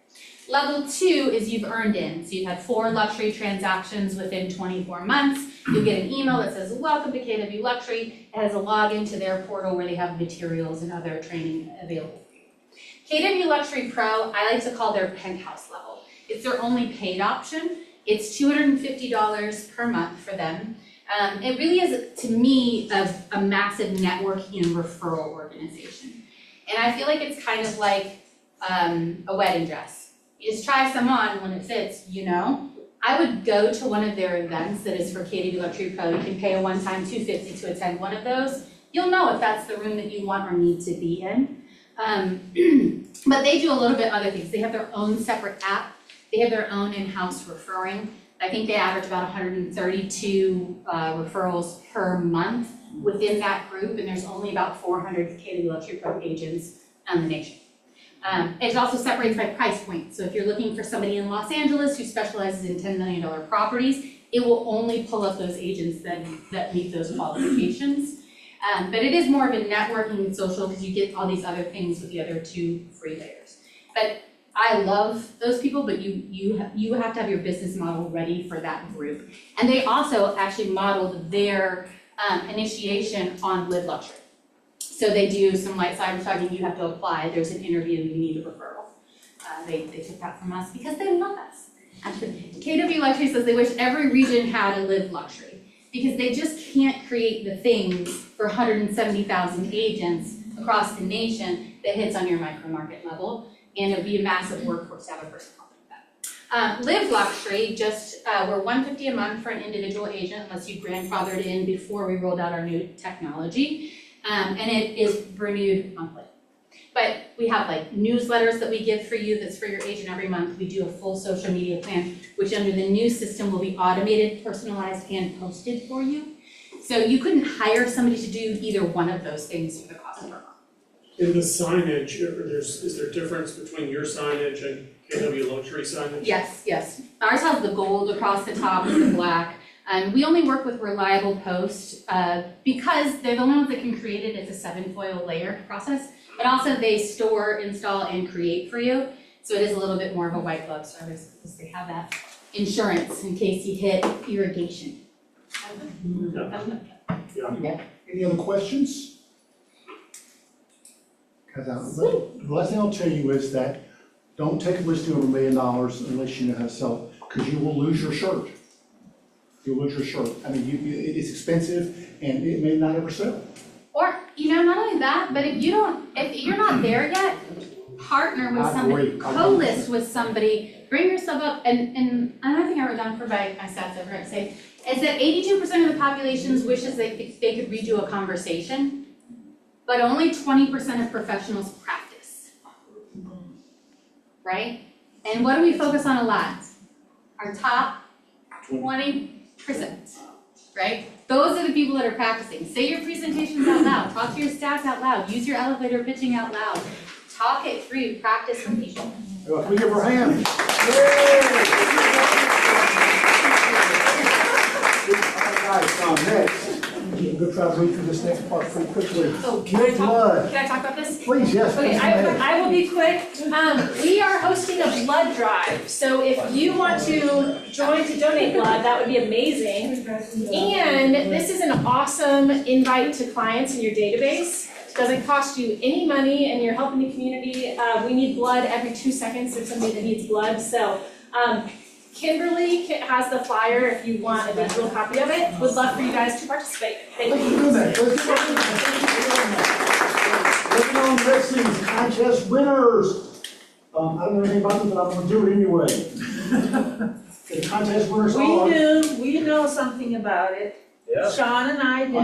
Level 2 is you've earned in. So you've had 4 luxury transactions within 24 months. You'll get an email that says, welcome to KW Luxury. It has a login to their portal where they have materials and other training available for you. KW Luxury Pro, I like to call their penthouse level. It's their only paid option. It's $250 per month for them. It really is, to me, a massive networking and referral organization. And I feel like it's kind of like a wedding dress. You just try some on when it fits, you know. I would go to one of their events that is for KW Luxury Pro. You can pay a one-time $250 to attend one of those. You'll know if that's the room that you want or need to be in. But they do a little bit other things. They have their own separate app They have their own in-house referring. I think they average about 132 referrals per month within that group, and there's only about 400 KW Luxury Pro agents in the nation. It also separates by price point. So if you're looking for somebody in Los Angeles who specializes in $10 million properties, it will only pull up those agents that meet those qualifications. But it is more of a networking and social because you get all these other things with the other two free layers. But I love those people, but you have to have your business model ready for that group. And they also actually modeled their initiation on Live Luxury. So they do some light cyber-talking, you have to apply, there's an interview, you need a referral. They took that from us because they love us. Actually, KW Luxury says they wish every region had a Live Luxury because they just can't create the things for 170,000 agents across the nation that hits on your micro market level, and it would be a massive workforce to have a person like that. Live Luxury, we're $150 a month for an individual agent unless you grandfathered in before we rolled out our new technology. And it is renewed monthly. But we have like newsletters that we give for you that's for your agent every month. We do a full social media plan, which under the new system will be automated, personalized, and posted for you. So you couldn't hire somebody to do either one of those things for the cost per month. In the signage, is there a difference between your signage and KW Luxury signage? Yes. Ours has the gold across the top with the black. We only work with Reliable Post because they're the only ones that can create it. It's a 7-foil layer process, but also they store, install, and create for you. So it is a little bit more of a white glove service because they have that insurance in case you hit irrigation. Any other questions? Because the last thing I'll tell you is that don't take a listing over $1 million unless you know how to sell it, because you will lose your shirt. You'll lose your shirt. I mean, it's expensive and it may not ever sell. Or, not only that, but if you're not there yet, partner with somebody, co-list with somebody, bring yourself up, and another thing I wrote down for my stats over at say, is that 82% of the population wishes they could redo a conversation, but only 20% of professionals practice. Right? And what do we focus on a lot? Our top 20%, right? Those are the people that are practicing. Say your presentations out loud, talk to your stats out loud, use your elevator pitching out loud, talk it through, practice with people. Well, we give her a hand. All right, guys, next, I'm gonna try to read through this next part pretty quickly. Oh, Good blood. Can I talk about this? Please, yes. Okay, please, go ahead. I will be quick. We are hosting a blood drive, so if you want to join to donate blood, that would be amazing. And this is an awesome invite to clients in your database. It doesn't cost you any money, and you're helping the community. We need blood every 2 seconds. There's somebody that needs blood, so Kimberly has the flyer if you want a digital copy of it. Would love for you guys to participate. Thank you. Looking on wrestling's contest winners. I don't know anything about them, but I'm gonna do it anyway. The contest winners are. We know something about it. Yeah. Sean and I do.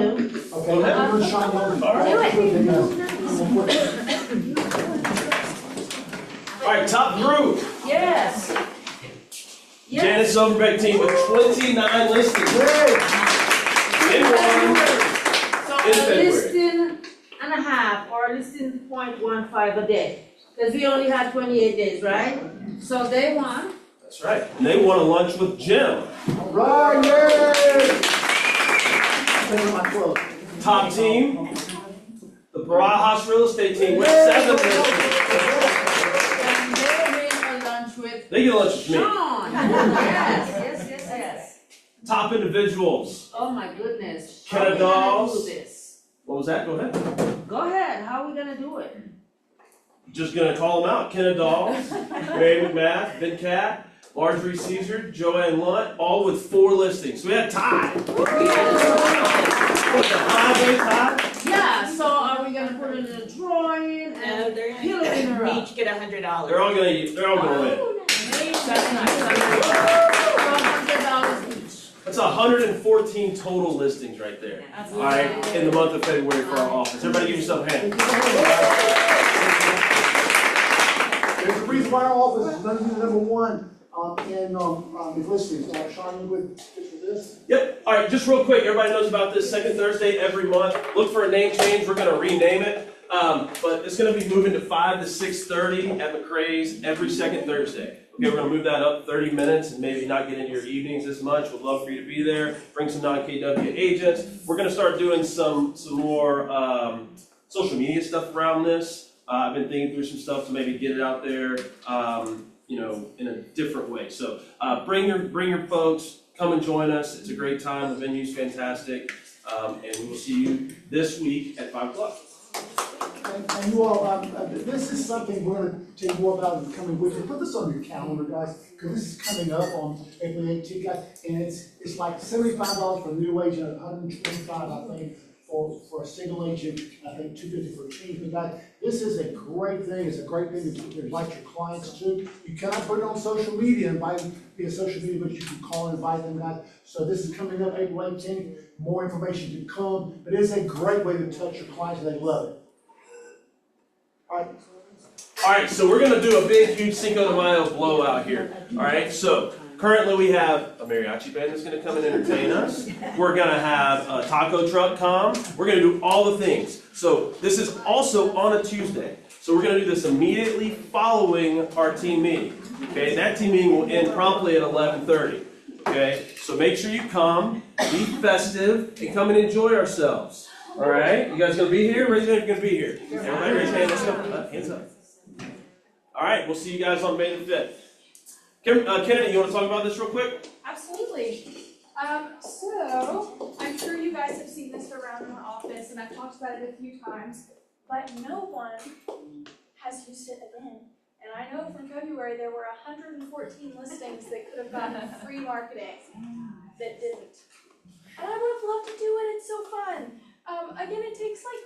Okay, we're Sean Logan. All right, top group. Yes. Janice Overbeck team with 29 listings. In So a listing and a half or a listing 0.15 a day. Because we only had 28 days, right? So they won. That's right. And they want a lunch with Jim. Right, yay! Top team, the Barajas Real Estate team with 7 listings. And they win a lunch with They get lunch with me. Sean. Yes. Top individuals. Oh my goodness. Kenna How we gonna Dawes. do this? What was that? Go ahead. Go ahead, how are we gonna do it? Just gonna call them out. Kenna Dawes, Mary McMath, Vin Cat, Marjorie Caesar, Joanne Lunt, all with 4 listings. So we had tie. What's the highway tie? Yeah, so are we gonna put it in a drawing and he'll win her up? Each get $100. They're all gonna win. That's nice. $100 each. That's 114 total listings right there. All right, in the month of February for our office. Everybody give yourself a hand. There's a reason why our office is number 1 If listening, Sean, you would fit for this? Yep, all right, just real quick, everybody knows about this second Thursday every month. Look for a name change, we're gonna rename it. But it's gonna be moving to 5 to 6:30 at McCrae's every second Thursday. Okay, we're gonna move that up 30 minutes and maybe not get into your evenings as much. We'd love for you to be there. Bring some non-KW agents. We're gonna start doing some more social media stuff around this. I've been thinking through some stuff to maybe get it out there, in a different way. So bring your folks, come and join us. It's a great time. The venue's fantastic, and we will see you this week at 5 o'clock. And you all, this is something we're gonna tell you more about in the coming weeks. Put this on your calendar, guys, because this is coming up on April 18th, guys. And it's like $75 for a new agent, $125, I think, for a single agent, I think $250 for a team. But guys, this is a great thing. It's a great thing to invite your clients to. You cannot put it on social media, invite them via social media, but you can call and invite them, guys. So this is coming up April 18th. More information to come, but it's a great way to touch your clients, and they love it. All right, so we're gonna do a big, huge Cinco de Mayo blowout here. All right, so currently we have a mariachi band that's gonna come and entertain us. We're gonna have a taco truck come. We're gonna do all the things. So this is also on a Tuesday. So we're gonna do this immediately following our team meeting. Okay, that team meeting will end promptly at 11:30. Okay, so make sure you come, be festive, and come and enjoy ourselves. All right, you guys gonna be here? Raise your hand if you're gonna be here. Everybody raise your hand, let's go. Hands up. All right, we'll see you guys on May the 5th. Kennedy, you wanna talk about this real quick? Absolutely. So I'm sure you guys have seen this around in the office, and I've talked about it a few times, but no one has used it again. And I know from February there were 114 listings that could have gotten free marketing that didn't. And I would have loved to do it, it's so fun. Again, it takes like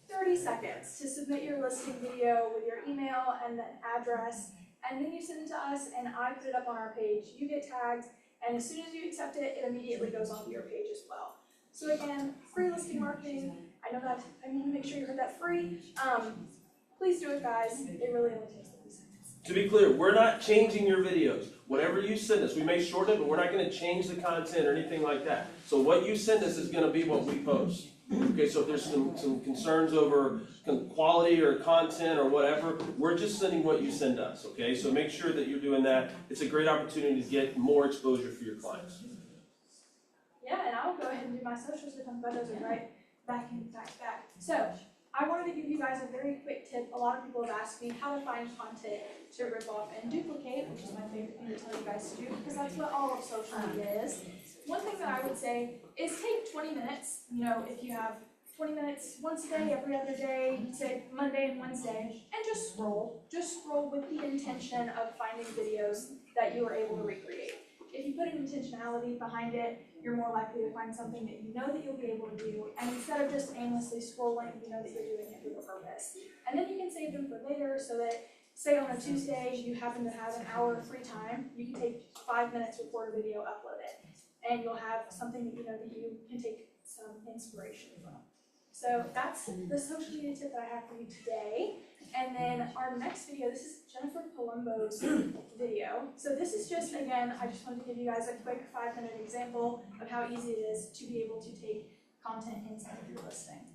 30 seconds to submit your listing video with your email and then address, and then you send it to us and I put it up on our page. You get tagged, and as soon as you accept it, it immediately goes onto your page as well. So again, free listing marketing. I know that, I need to make sure you heard that free. Please do it, guys. It really only takes 30 seconds. To be clear, we're not changing your videos. Whatever you send us, we may shorten it, but we're not gonna change the content or anything like that. So what you send us is gonna be what we post. Okay, so if there's some concerns over quality or content or whatever, we're just sending what you send us, okay? So make sure that you're doing that. It's a great opportunity to get more exposure for your clients. Yeah, and I'll go ahead and do my socials because my photos are right back. So, I wanted to give you guys a very quick tip. A lot of people have asked me how to find content to rip off and duplicate, which is my favorite thing to tell you guys to do because that's what all of social media is. One thing that I would say is take 20 minutes, if you have 20 minutes once a day, every other day, say Monday and Wednesday, and just scroll. Just scroll with the intention of finding videos that you are able to recreate. If you put an intentionality behind it, you're more likely to find something that you know that you'll be able to do, and instead of just aimlessly scrolling, you know that you're doing it with a purpose. And then you can save them for later so that, say on a Tuesday, you happen to have an hour of free time, you can take 5 minutes, record a video, upload it. And you'll have something that you know that you can take some inspiration from. So that's the social media tip that I have for you today. And then our next video, this is Jennifer Palumbo's video. So this is just, again, I just wanted to give you guys a quick 5-minute example of how easy it is to be able to take content inside of your listing.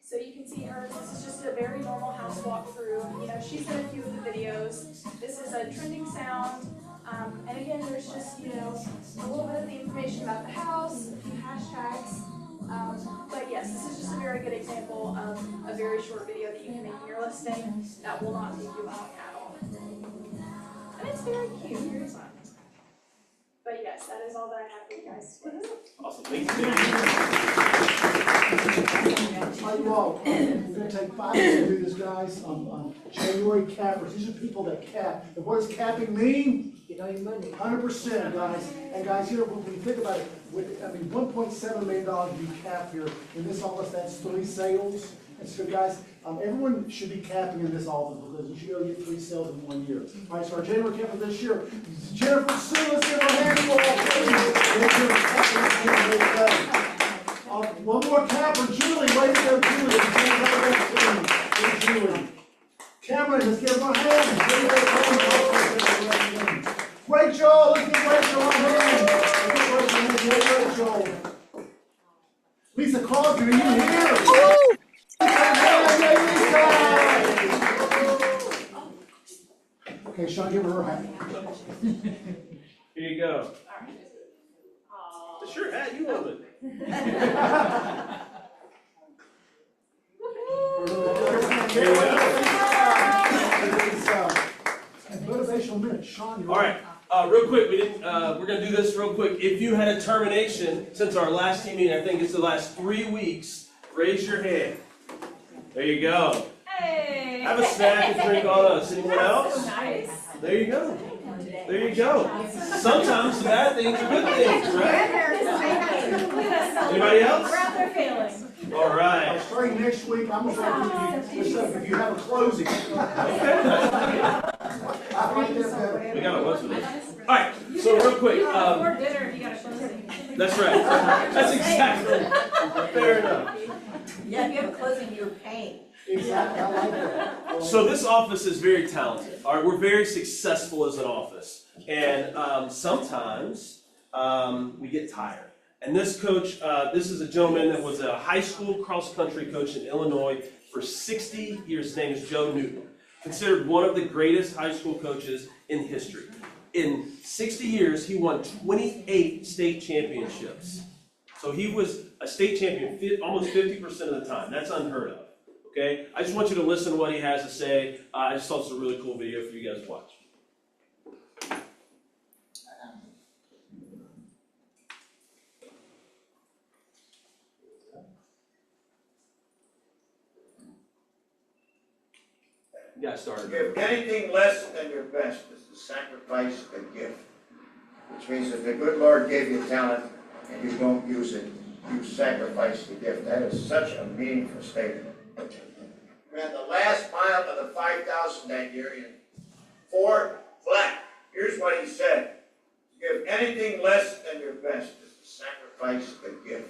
So you can see her, this is just a very normal house walkthrough. She's in a few of the videos. This is a trending sound. And again, there's just, a little bit of the information about the house, a few hashtags. But yes, this is just a very good example of a very short video that you can make in your listing that will not take you long at all. And it's very cute, very fun. But yes, that is all that I have for you guys today. Awesome, thank You all, we're gonna take 5 minutes to do this, guys, January cappers. These are people that cap. And what does capping mean? Get all your money. 100%, guys. And guys, when you think about it, $1.7 million you cap here. In this office, that's 3 sales. And so, guys, everyone should be capping in this office because you should be able to get 3 sales in 1 year. All right, so our January capper this year, Jennifer Sue, let's give her a hand for one more capper, Julie, right there, Julie. Julie. Cameron morning, let's give them a hand. Rachel, let's give Rachel a hand. Let's give Rachel. Lisa Crosby, are you here? Okay, Sean, give her her hat. Here you go. It's your hat, you love it. Here you go. Motivational minute, Sean. All right, real quick, we're gonna do this real quick. If you had a termination since our last team meeting, I think it's the last 3 weeks, raise your hand. There you go. Hey. Have a snack and drink on us. Anyone else? Nice. There you go. There you go. Sometimes the bad things are good things, right? Anybody else? We're out there failing. All right. Starting next week, I'm gonna start with you, if you have a closing. I like that better. We got a bunch of this. All right, so real quick, Before dinner, if you got a closing. that's right. That's exactly fair enough. Yeah, if you have a closing, you're paying. Exactly, I like that. So this office is very talented. All right, we're very successful as an office, and sometimes we get tired. And this coach, this is a gentleman that was a high school cross-country coach in Illinois for 60 years. His name is Joe Newton, considered one of the greatest high school coaches in history. In 60 years, he won 28 state championships. So he was a state champion almost 50% of the time. That's unheard of. Okay? I just want you to listen to what he has to say. I just thought it was a really cool video for you guys to watch. You got started. Give anything less than your best is to sacrifice a gift. Which means if the good Lord gave you talent and you don't use it, you sacrifice the gift. That is such a meaningful statement. Ran the last mile of the 5,000 that year in 4 flat. Here's what he said. Give anything less than your best is to sacrifice a gift.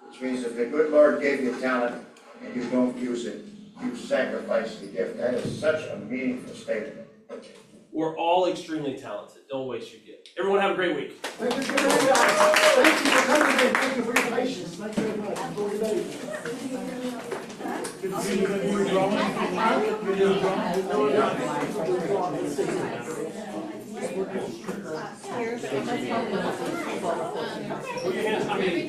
Which means if the good Lord gave you talent and you don't use it, you sacrifice the gift. That is such a meaningful statement. We're all extremely talented. Don't waste your gift. Everyone have a great week. Thank you for coming in. Thank you for your patience. Thank you very much. Enjoy your day. Good to see you. Good to see you. Put your hands, I mean,